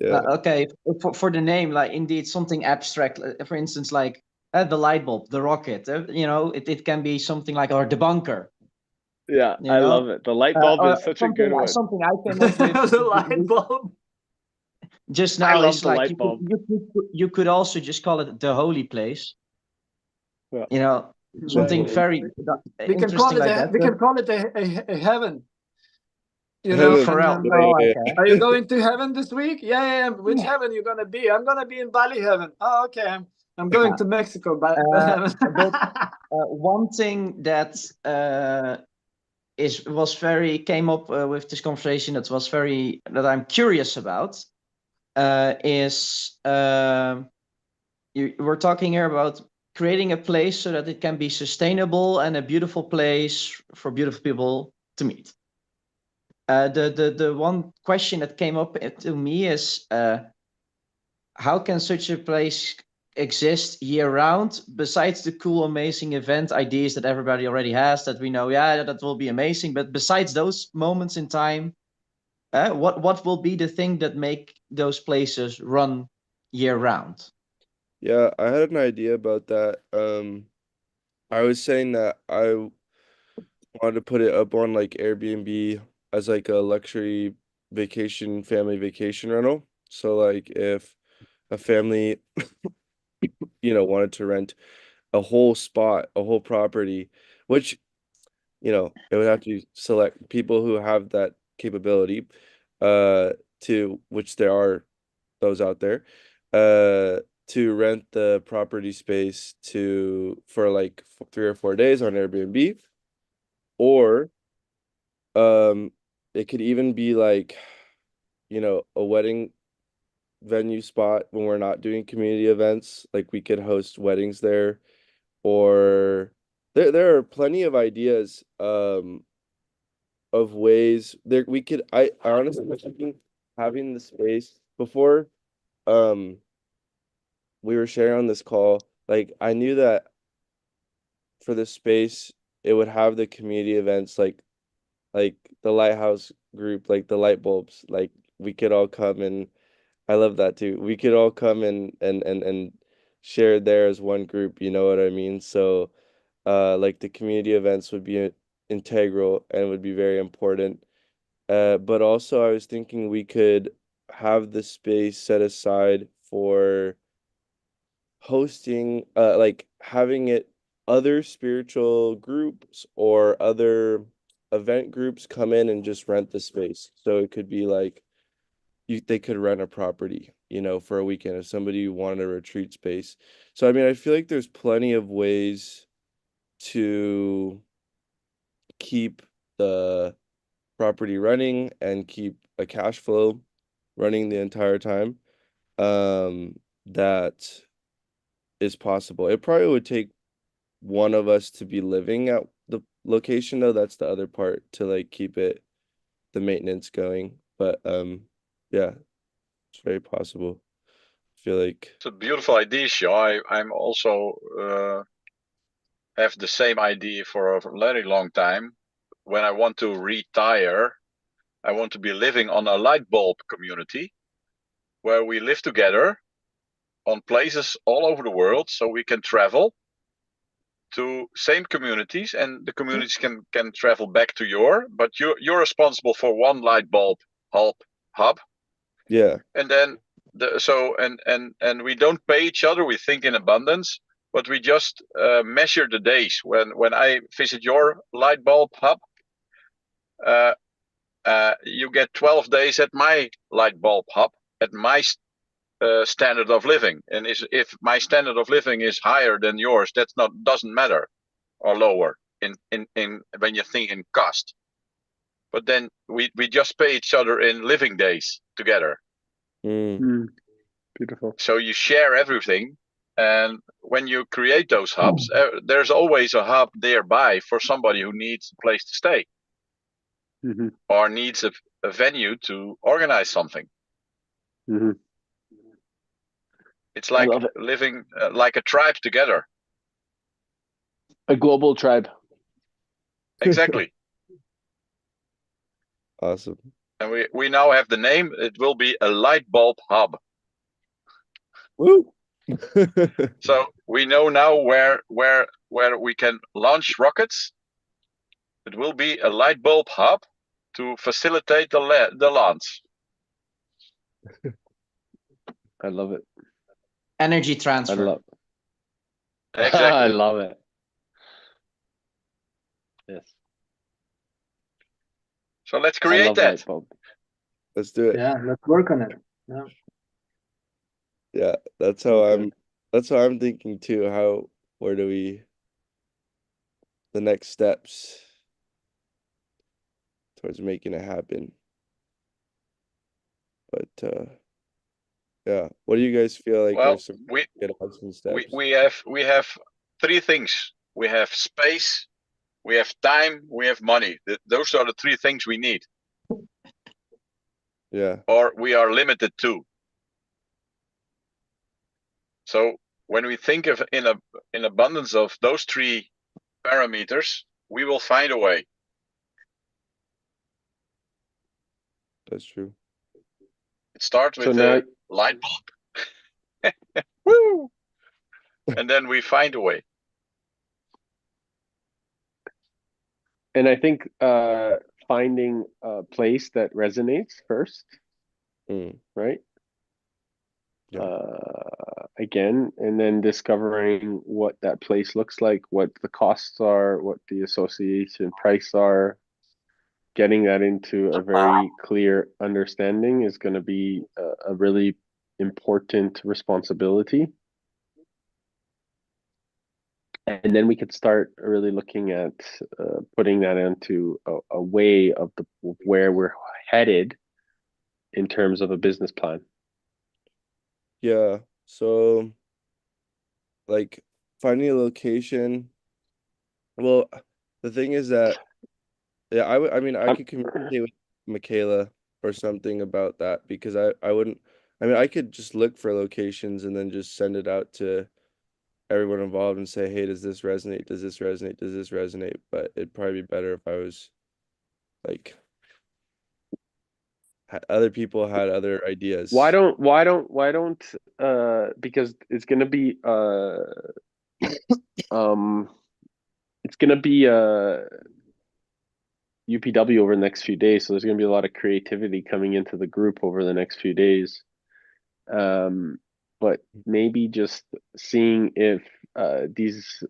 Yeah. Okay, for the name, like indeed something abstract. For instance, like the light bulb, the rocket. It can be something like, or the bunker. Yeah, You I know, love it. The light bulb or is such a good one. something I came up with The light bulb. just I now love is the like light bulb. you could also just call it the holy place. Yeah. Something very We can interesting call it like that. we can call it a heaven. Heaven. For real. Yeah, Oh, yeah, okay. Are you going to heaven this week? Yeah. Which heaven you gonna be? I'm gonna be in Bali heaven. Oh, okay. I'm going to Mexico. But One thing that came up with this conversation that I'm curious about is we're talking here about creating a place so that it can be sustainable and a beautiful place for beautiful people to meet. The one question that came up to me is how can such a place exist year round, besides the cool, amazing event ideas that everybody already has, that we know, yeah, that will be amazing. But besides those moments in time, what will be the thing that make those places run year round? Yeah, I had an idea about that. I was saying that I wanted to put it up on like Airbnb as like a luxury vacation, family vacation rental. So like if a family, wanted to rent a whole spot, a whole property, which, it would have to select people who have that capability, to which there are those out there, to rent the property space for like 3 or 4 days on Airbnb, or it could even be like, a wedding venue spot when we're not doing community events. Like we could host weddings there, or there are plenty of ideas of ways there we could. I honestly was thinking having the space before we were sharing on this call. Like I knew that for the space it would have the community events, like the lighthouse group, like the light bulbs, like we could all come, and I love that too. We could all come and share there as one group, you know what I mean? So like the community events would be integral and would be very important. But also I was thinking we could have the space set aside for hosting, like having it other spiritual groups or other event groups come in and just rent the space. So it could be like they could rent a property, for a weekend if somebody wanted a retreat space. So I mean, I feel like there's plenty of ways to keep the property running and keep a cash flow running the entire time. That is possible. It probably would take one of us to be living at the location though. That's the other part, to like keep the maintenance going. But yeah, it's very possible. I feel like It's a beautiful idea, Shaw. I'm also have the same idea for a very long time. When I want to retire, I want to be living on a light bulb community where we live together on places all over the world, so we can travel to same communities, and the communities can travel back to but you're responsible for one light bulb hub, yeah. and then and we don't pay each other. We think in abundance, but we just measure the days. When I visit your light bulb hub, uh, you get 12 days at my light bulb hub at my standard of living. And if my standard of living is higher than yours, doesn't matter, or lower in when you think in cost. But then we just pay each other in living days together. Beautiful. So you share everything. And when you create those hubs, there's always a hub nearby for somebody who needs a place to stay or needs a venue to organize something. It's like living like a tribe together. A global tribe. Exactly. Awesome. And we now have the name. It will be a light bulb hub. Woo! So we know now where we can launch rockets. It will be a light bulb hub to facilitate the launch. I love it. Energy transfer. Exactly. I love it. Yes. So let's create that. Let's do it. Yeah, let's work on it. Yeah. Yeah, that's how I'm thinking too. Where do the next steps towards making it happen? But yeah, what do you guys feel like Well, are some steps? we have three things. We have space, we have time, we have money. Those are the three things we need. Yeah. Or we are limited to. So when we think of in abundance of those three parameters, we will find a way. That's true. It starts with a light bulb. Woo! And then we find a way. And I think finding a place that resonates first, right? Yeah. Again, and then discovering what that place looks like, what the costs are, what the association price are. Getting that into a very clear understanding is going to be a really important responsibility. And then we could start really looking at putting that into a way of where we're headed in terms of a business plan. Yeah. So like finding a location. Well, the thing is that I mean I could communicate with Michaela or something about that, because I wouldn't, I mean I could just look for locations and then just send it out to everyone involved and say, hey, does this resonate? Does this resonate? Does this resonate? But it'd probably be better if I was like other people had other ideas. Why don't because it's gonna be it's gonna be UPW over the next few days, so there's gonna be a lot of creativity coming into the group over the next few days. But maybe just seeing if these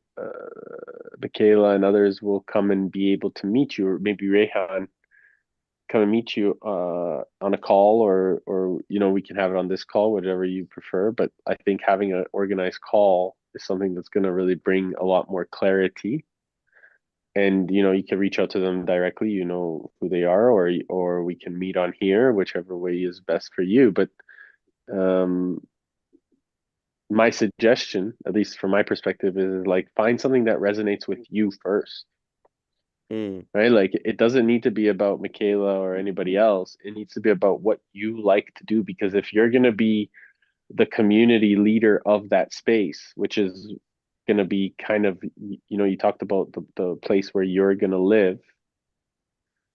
Michaela and others will come and be able to meet you, or maybe Rehan, come and meet you on a call, or we can have it on this call, whatever you prefer. But I think having an organized call is something that's going to really bring a lot more clarity. And you can reach out to them directly, who they are, or we can meet on here, whichever way is best for you. But um, my suggestion, at least from my perspective, is like find something that resonates with you first. Mm. Right? Like it doesn't need to be about Michaela or anybody else. It needs to be about what you like to do. Because if you're going to be the community leader of that space, which is going to be kind of, you talked about the place where you're going to live,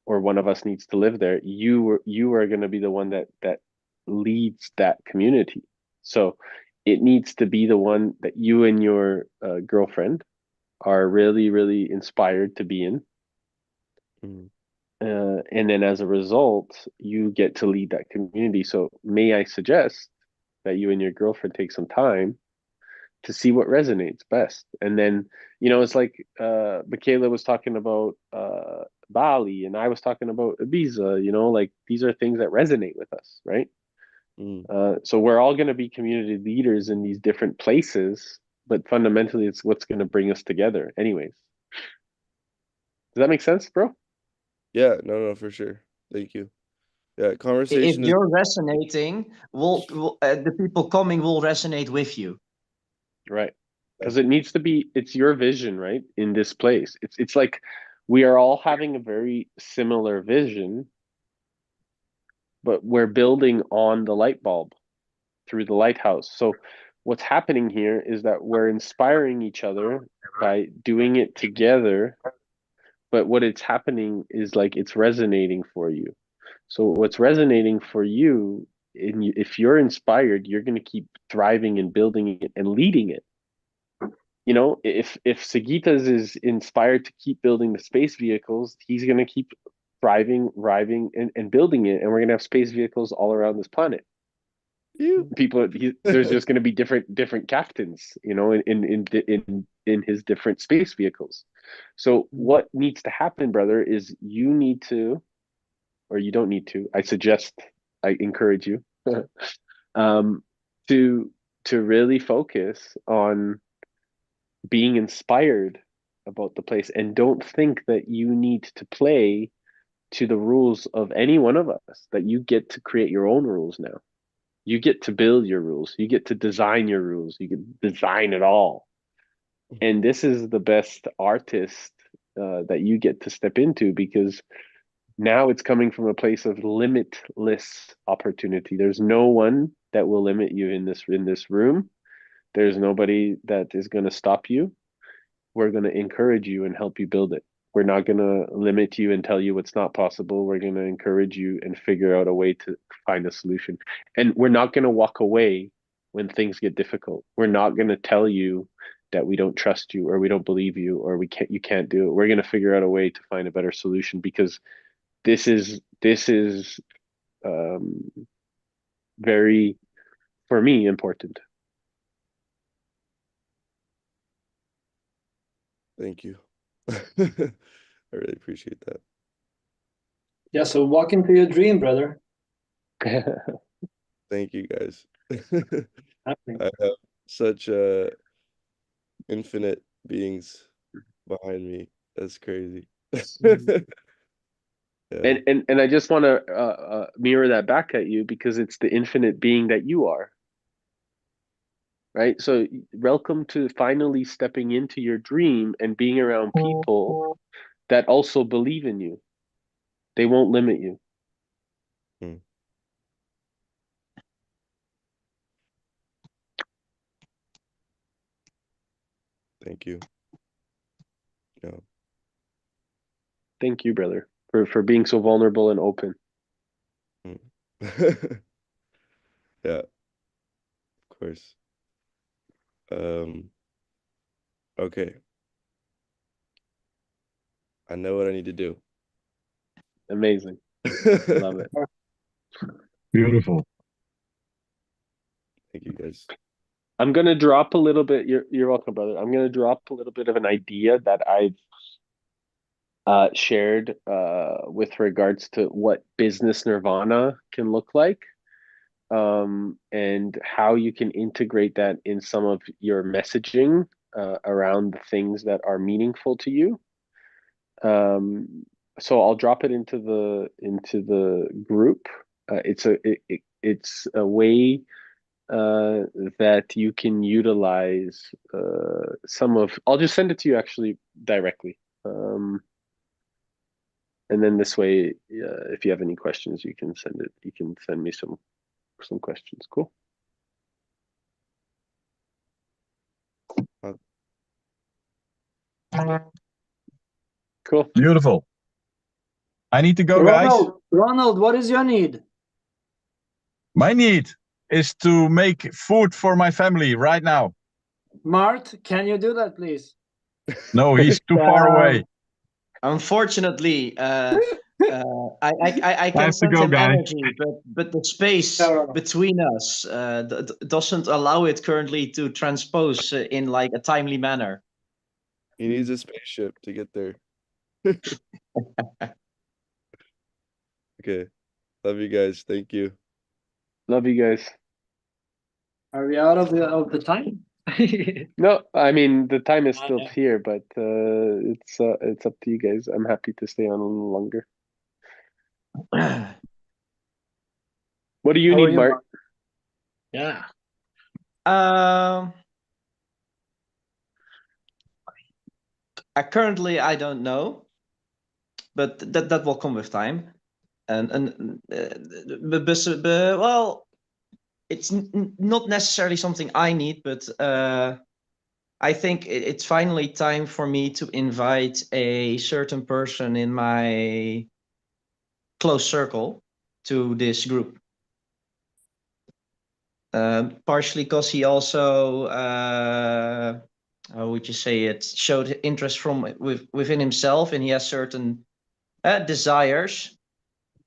or one of us needs to live there. You are going to be the one that leads that community. So it needs to be the one that you and your girlfriend are really, really inspired to be in. Mm. And then as a result, you get to lead that community. So may I suggest that you and your girlfriend take some time to see what resonates best. And then, it's like Michaela was talking about Bali, and I was talking about Ibiza, like these are things that resonate with us, right? Mm. So we're all going to be community leaders in these different places, but fundamentally it's what's going to bring us together anyways. Does that make sense, bro? Yeah, no, for sure. Thank you. Yeah, If conversation is you're resonating, the people coming will resonate with you. Right. yeah. Because it's your vision, right? In this place. It's like we are all having a very similar vision, but we're building on the light bulb through the lighthouse. So what's happening here is that we're inspiring each other by doing it together, but what it's happening is like it's resonating for you. So what's resonating for you, if you're inspired, you're going to keep thriving and building it and leading it. If Sagitas is inspired to keep building the space vehicles, he's going to keep thriving, and building it, and we're going to have space vehicles all around this planet. You. There's just going to be different captains, in his different space vehicles. So what needs to happen, brother, is you need to, or you don't need to. I encourage you, um, to really focus on being inspired about the place, and don't think that you need to play to the rules of any one of us, that you get to create your own rules now. You get to build your rules, you get to design your rules, you can design it all. And this is the best artist that you get to step into, because now it's coming from a place of limitless opportunity. There's no one that will limit you in this room. There's nobody that is going to stop you. We're going to encourage you and help you build it. We're not going to limit you and tell you what's not possible. We're going to encourage you and figure out a way to find a solution. And we're not going to walk away when things get difficult. We're not going to tell you that we don't trust you, or we don't believe you, or you can't do it. We're going to figure out a way to find a better solution, because this is um, very, for me, important. Thank you. I really appreciate that. Yeah, so walk into your dream, brother. Thank you guys. Happening. I have such infinite beings behind me. That's crazy. Yeah. And I just want to mirror that back at you, because it's the infinite being that you are, right? So welcome to finally stepping into your dream and being around people that also believe in you. They won't limit you. Hmm. Thank you. Yeah. Thank you, brother, for being so vulnerable and open. Hmm. Yeah, of course. Okay. I know what I need to do. Amazing. Love it. Beautiful. Thank you guys. I'm gonna drop a little bit. You're welcome, brother. I'm gonna drop a little bit of an idea that shared with regards to what business nirvana can look like, and how you can integrate that in some of your messaging around the things that are meaningful to you. So I'll drop it into the group. It's a way that you can utilize some of. I'll just send it to you actually directly. And then this way, if you have any questions, you can send it. You can send me some questions. Cool. Cool. Beautiful. I need to go, guys. Ronald, what is your need? My need is to make food for my family right now. Mart, can you do that, please? No, he's too far away. Unfortunately, I I can have to send go, him guys. energy, but the space between us doesn't allow it currently to transpose in like a timely manner. He needs a spaceship to get there. Okay. Love you guys. Thank you. Love you guys. Are we out of the time? No, I mean the time is I still know. here, but it's up to you guys. I'm happy to stay on a little longer. What do you How are need, you, Mart? Mart? Yeah. Currently, I don't know, but that will come with time. Well, it's not necessarily something I need, but I think it's finally time for me to invite a certain person in my close circle to this group. Partially because he also, how would you say it, showed interest within himself, and he has certain desires.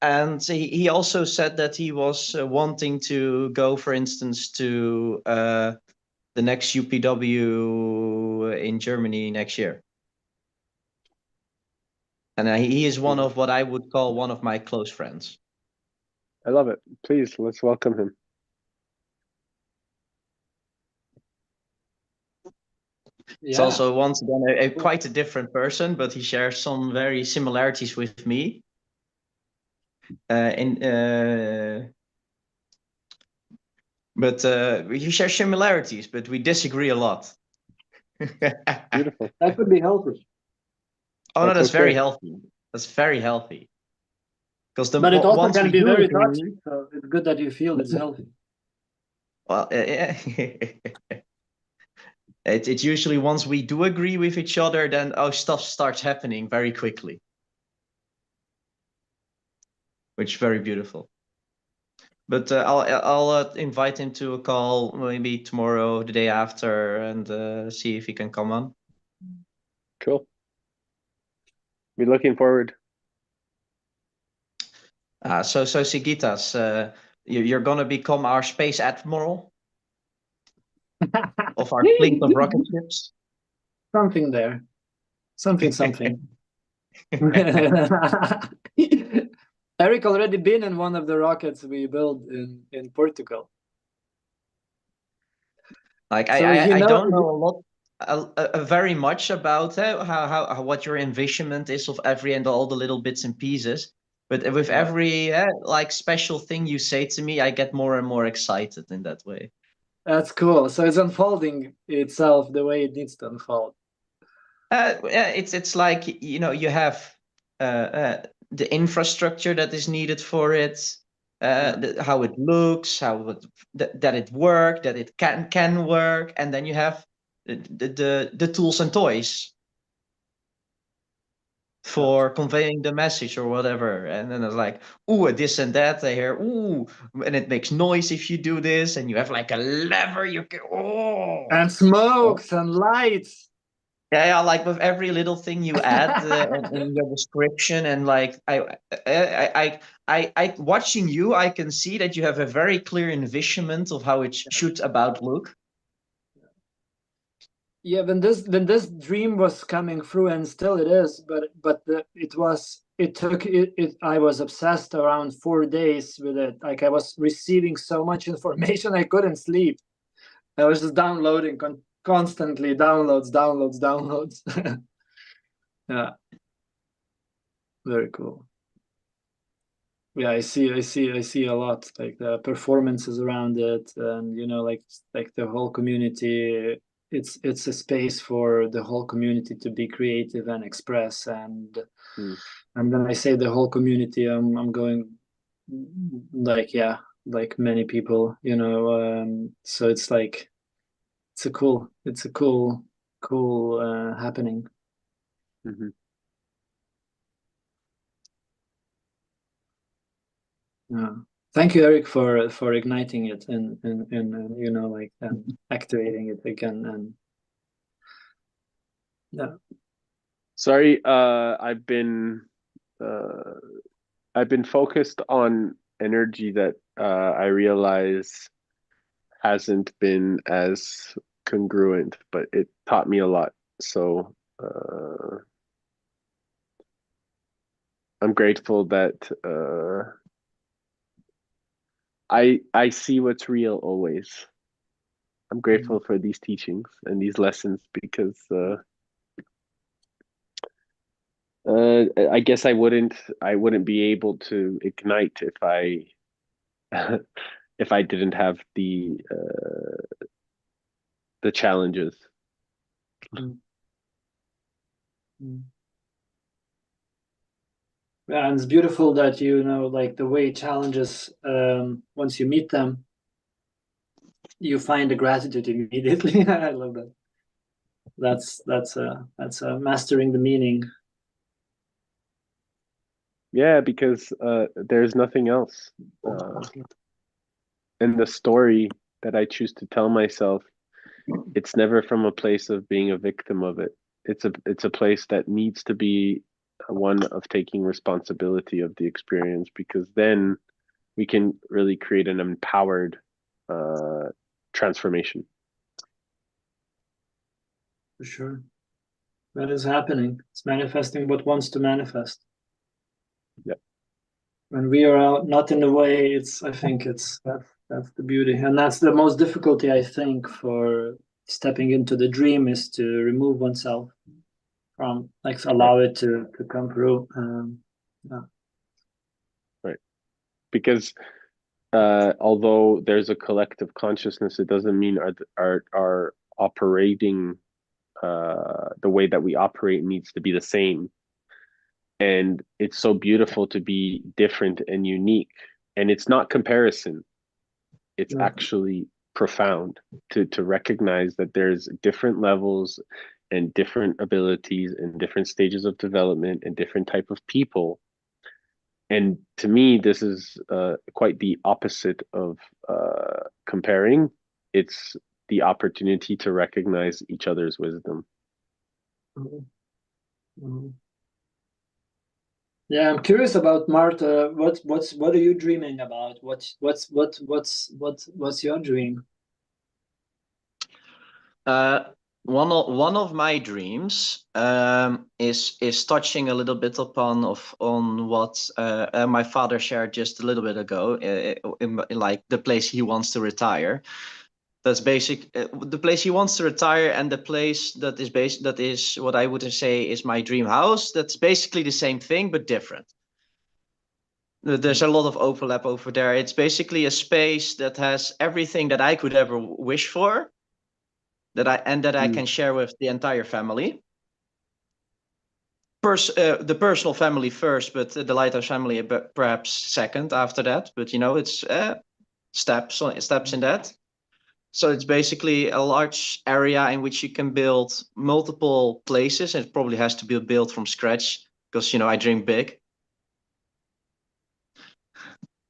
And he also said that he was wanting to go, for instance, to the next UPW in Germany next year. And he is one of what I would call one of my close friends. I love it. Please, let's welcome him. It's also once again quite a different person, but he shares some very similarities with me. But we share similarities, but we disagree a lot. Beautiful. That could be healthy. Oh, no, that's okay. very healthy. That's very healthy. Because But it also once can we be do very agree, toxic. So it's good that you feel it's healthy. well, it's usually once we do agree with each other, then stuff starts happening very quickly, which is very beautiful. But I'll invite him to a call maybe tomorrow, the day after, and see if he can come on. Cool. Be looking forward. So Sigitas, you're gonna become our space admiral of our fleet of rocket ships. Something there. Something. Eric already been in one of the rockets we built in Portugal. Like So I don't know a lot, very much about how what your envisionment is of every and all the little bits and pieces. But with every like special thing you say to me, I get more and more excited in that way. That's cool. So it's unfolding itself the way it needs to unfold. It's like, you know, you have the infrastructure that is needed for it, how it looks, that it work, that it can work, and then you have the tools and toys for conveying the message or whatever. And then it's like, ooh, this and that. I hear, ooh, and it makes noise if you do this, and you have like a lever you can, and smokes and lights. Yeah, like with every little thing you add in your description, and like I watching you, I can see that you have a very clear envisionment of how it should about look. Yeah, when this dream was coming through, and still it is, I was obsessed around 4 days with it. Like I was receiving so much information, I couldn't sleep. I was just downloading constantly, downloads. Yeah, very cool. Yeah, I see a lot, like the performances around it, and like the whole community. It's a space for the whole community to be creative and express, and Mm. when I say the whole community, I'm going like, yeah, like many people, so it's like it's a cool happening. Mhm. Yeah. Thank you, Eric, for igniting it and like activating it again. And yeah, Sorry, I've been focused on energy that I realize hasn't been as congruent, but it taught me a lot. So I'm grateful that I see what's real always. I'm grateful for these teachings and these lessons because I guess I wouldn't be able to ignite if I if I didn't have the challenges. Mm. Mm. Yeah, and it's beautiful that like the way challenges, once you meet them, you find the gratitude immediately. I love that. That's mastering the meaning. Yeah, because there's nothing else. And the story that I choose to tell myself, it's never from a place of being a victim of it. It's a place that needs to be one of taking responsibility of the experience, because then we can really create an empowered transformation. For sure. That is happening. It's manifesting what wants to manifest. Yeah. When we are out, not in the way, I think that's the beauty. And that's the most difficulty, I think, for stepping into the dream, is to remove oneself from, like, allow it to come through. Yeah. Right. Because although there's a collective consciousness, it doesn't mean our operating the way that we operate needs to be the same. And it's so beautiful to be different and unique. And it's not comparison. It's No. actually profound to recognize that there's different levels and different abilities and different stages of development and different type of people. And to me, this is quite the opposite of comparing. It's the opportunity to recognize each other's wisdom. Mhm. Mhm. Yeah, I'm curious about Marta. What are you dreaming about? What's your dream? One of my dreams is touching a little bit on what my father shared just a little bit ago, in like the place he wants to retire. That's the place he wants to retire, and the place that is what I would say is my dream house. That's basically the same thing but different. There's a lot of overlap over there. It's basically a space that has everything that I could ever wish for, that I can share with the entire family. The personal family first, but the Lighthouse family perhaps second after that. But it's steps in that. So it's basically a large area in which you can build multiple places. It probably has to be built from scratch because I dream big.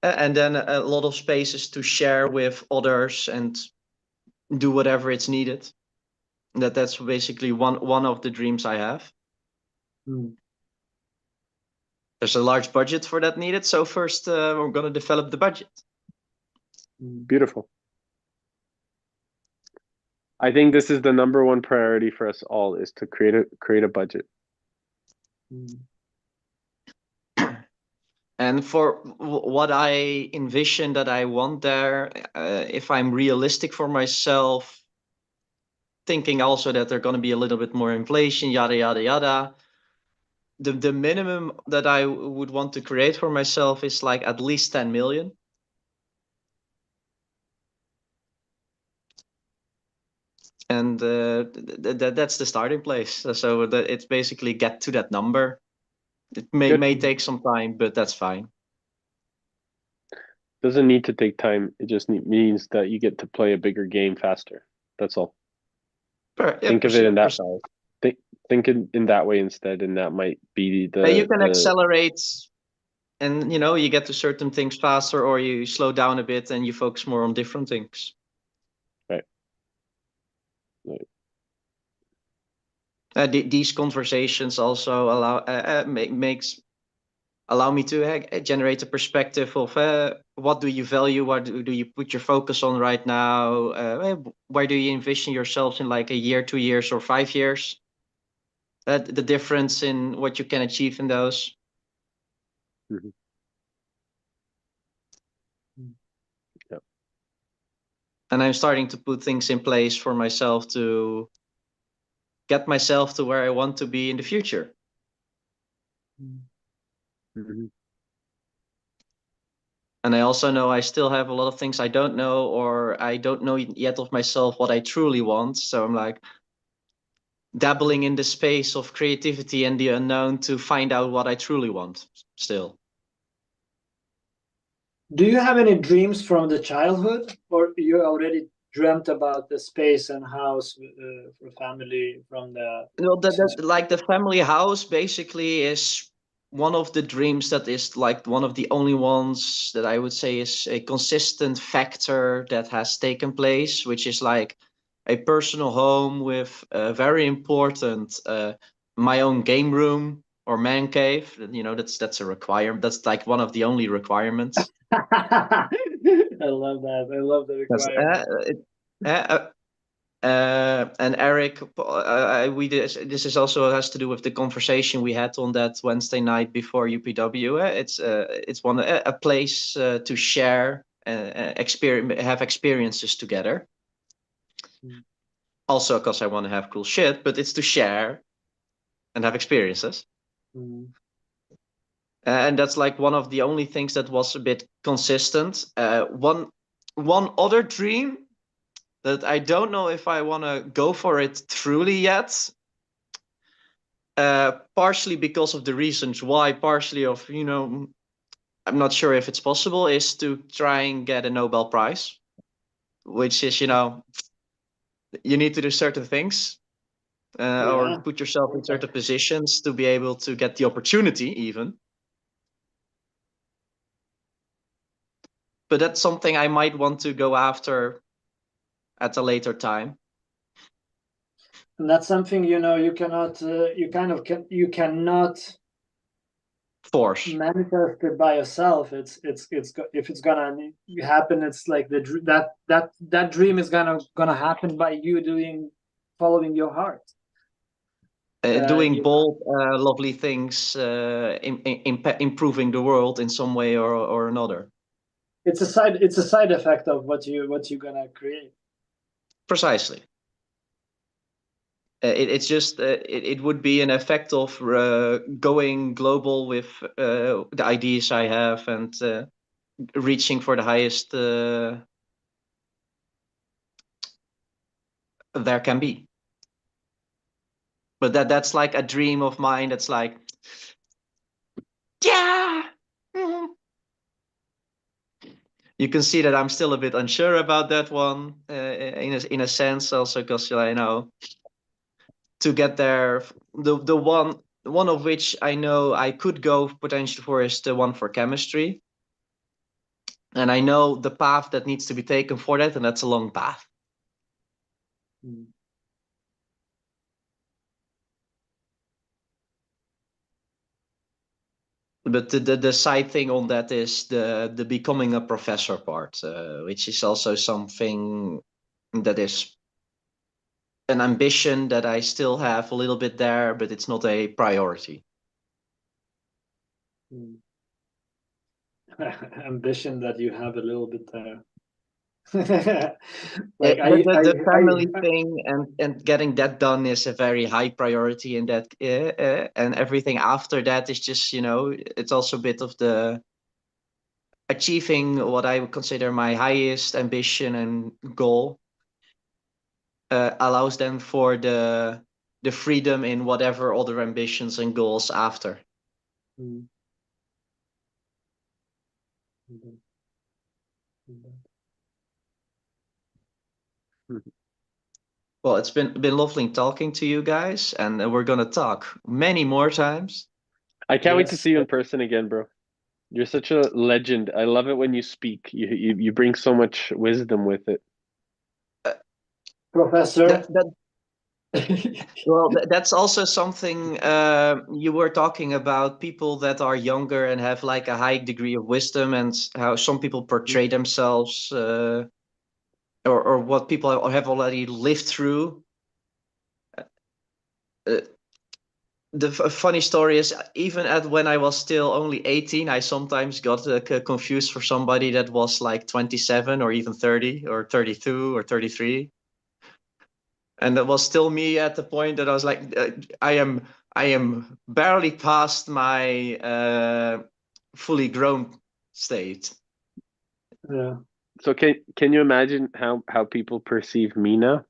And then a lot of spaces to share with others and do whatever it's needed. That's basically one of the dreams I have. There's a large budget for that needed. So first, we're going to develop the budget. Beautiful. I think this is the number one priority for us all is to create a budget. And for what I envision that I want there, if I'm realistic for myself, thinking also that there's going to be a little bit more inflation, yada, yada, yada. The minimum that I would want to create for myself is like at least 10 million. And that's the starting place. So that it's basically get to that number. It may take some time, but that's fine. Doesn't need to take time. It just means that you get to play a bigger game faster. That's all. Think of it in that. Think in that way instead, and that might be you can accelerate, and you get to certain things faster, or you slow down a bit and you focus more on different things. Right. These conversations also allow me to generate a perspective of what do you value, what do you put your focus on right now, where do you envision yourselves in like a year, 2 years, or 5 years, the difference in what you can achieve in those. Mm-hmm. Yep. And I'm starting to put things in place for myself to get myself to where I want to be in the future. Mm-hmm. And I also know I still have a lot of things I don't know, or I don't know yet of myself what I truly want. So I'm like dabbling in the space of creativity and the unknown to find out what I truly want still. Do you have any dreams from the childhood, or you already dreamt about the space and house for family from the? Well, like the family house basically is one of the dreams that is like one of the only ones that I would say is a consistent factor that has taken place, which is like a personal home with a very important my own game room or man cave. That's a requirement. That's like one of the only requirements. I love that. I love the requirement. And Eric, this is also has to do with the conversation we had on that Wednesday night before UPW. It's a place to share, have experiences together. Also, because I want to have cool shit, but it's to share and have experiences. And that's like one of the only things that was a bit consistent. One other dream that I don't know if I want to go for it truly yet. Partially because of the reasons why, partially of, I'm not sure if it's possible, is to try and get a Nobel Prize, which is, you need to do certain things or put yourself in certain positions to be able to get the opportunity even. But that's something I might want to go after at a later time. And that's something you cannot you cannot force manifest it by yourself. It's if it's gonna happen, it's like that dream is gonna happen by you following your heart. Doing bold, lovely things, improving the world in some way or another. It's a side effect of what you're gonna create. Precisely. It's just it would be an effect of going global with the ideas I have and reaching for the highest there can be. But that's like a dream of mine. That's like, yeah. Mm-hmm. You can see that I'm still a bit unsure about that one in a sense, also because to get there, the one of which I know I could go potentially for is the one for chemistry, and I know the path that needs to be taken for that, and that's a long path. But the side thing on that is the becoming a professor part, which is also something that is an ambition that I still have a little bit there, but it's not a priority. Ambition that you have a little bit there. Like the I family thing and getting that done is a very high priority, and that and everything after that is just, you know, it's also a bit of the achieving what I would consider my highest ambition and goal, allows them for the freedom in whatever other ambitions and goals after. Well, it's been lovely talking to you guys, and we're gonna talk many more times. I can't wait to Yes. see you in person again, bro. You're such a legend. I love it when you speak. You bring so much wisdom with it. Professor. Well, that's also something you were talking about, people that are younger and have like a high degree of wisdom, and how some people portray themselves, or what people have already lived through. The funny story is, even at when I was still only 18, I sometimes got confused for somebody that was like 27 or even 30 or 32 or 33. And that was still me at the point that I was like, I am barely past my fully grown state. Yeah. So can you imagine how people perceive me now?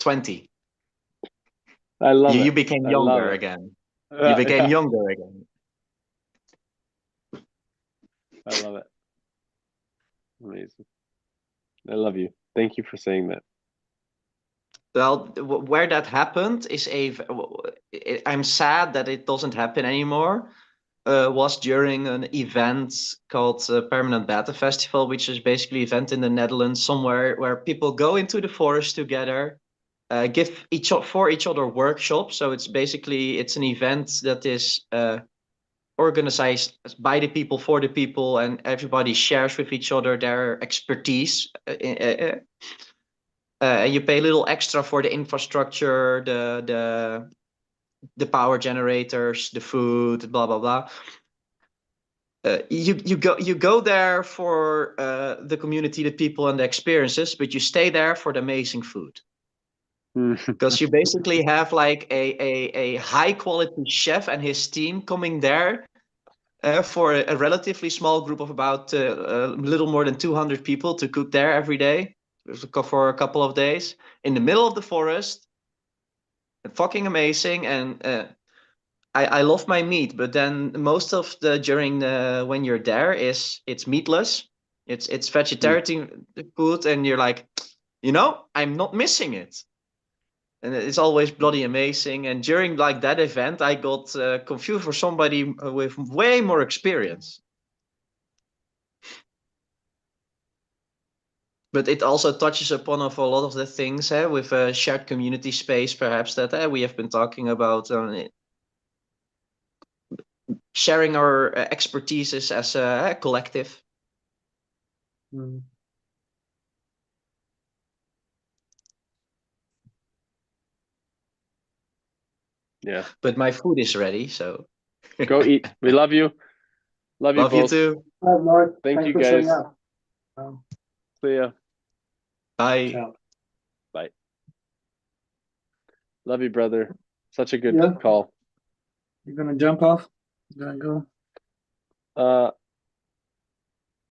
20. I love You it. became I love younger it. again. You became Yeah, younger again. I love it. Amazing. I love you. Thank you for saying that. Well, where that happened is I'm sad that it doesn't happen anymore. Was during an event called Permanent Beta Festival, which is basically an event in the Netherlands somewhere where people go into the forest together, give for each other workshops. So it's basically it's an event that is organized by the people for the people, and everybody shares with each other their expertise. You pay a little extra for the infrastructure, the power generators, the food, blah blah blah. You go there for the community, the people, and the experiences, but you stay there for the amazing food, because you basically have like a high quality chef and his team coming there for a relatively small group of about a little more than 200 people to cook there every day for a couple of days in the middle of the forest. Fucking amazing. And I love my meat, but then most of the during the when you're there it's meatless. It's vegetarian food, and you're like, you know, I'm not missing it. And it's always bloody amazing. And during like that event, I got confused for somebody with way more experience. But it also touches upon of a lot of the things with a shared community space, perhaps that we have been talking about. Sharing our expertises as a collective. Yeah. But my food is ready, so Go eat. We love you. Love you love you both. too. Mark, Thank you for showing guys. up. See ya. Bye. Ciao. Bye. Love you, brother. Such a good Yeah. call. You're gonna jump off? You're gonna go?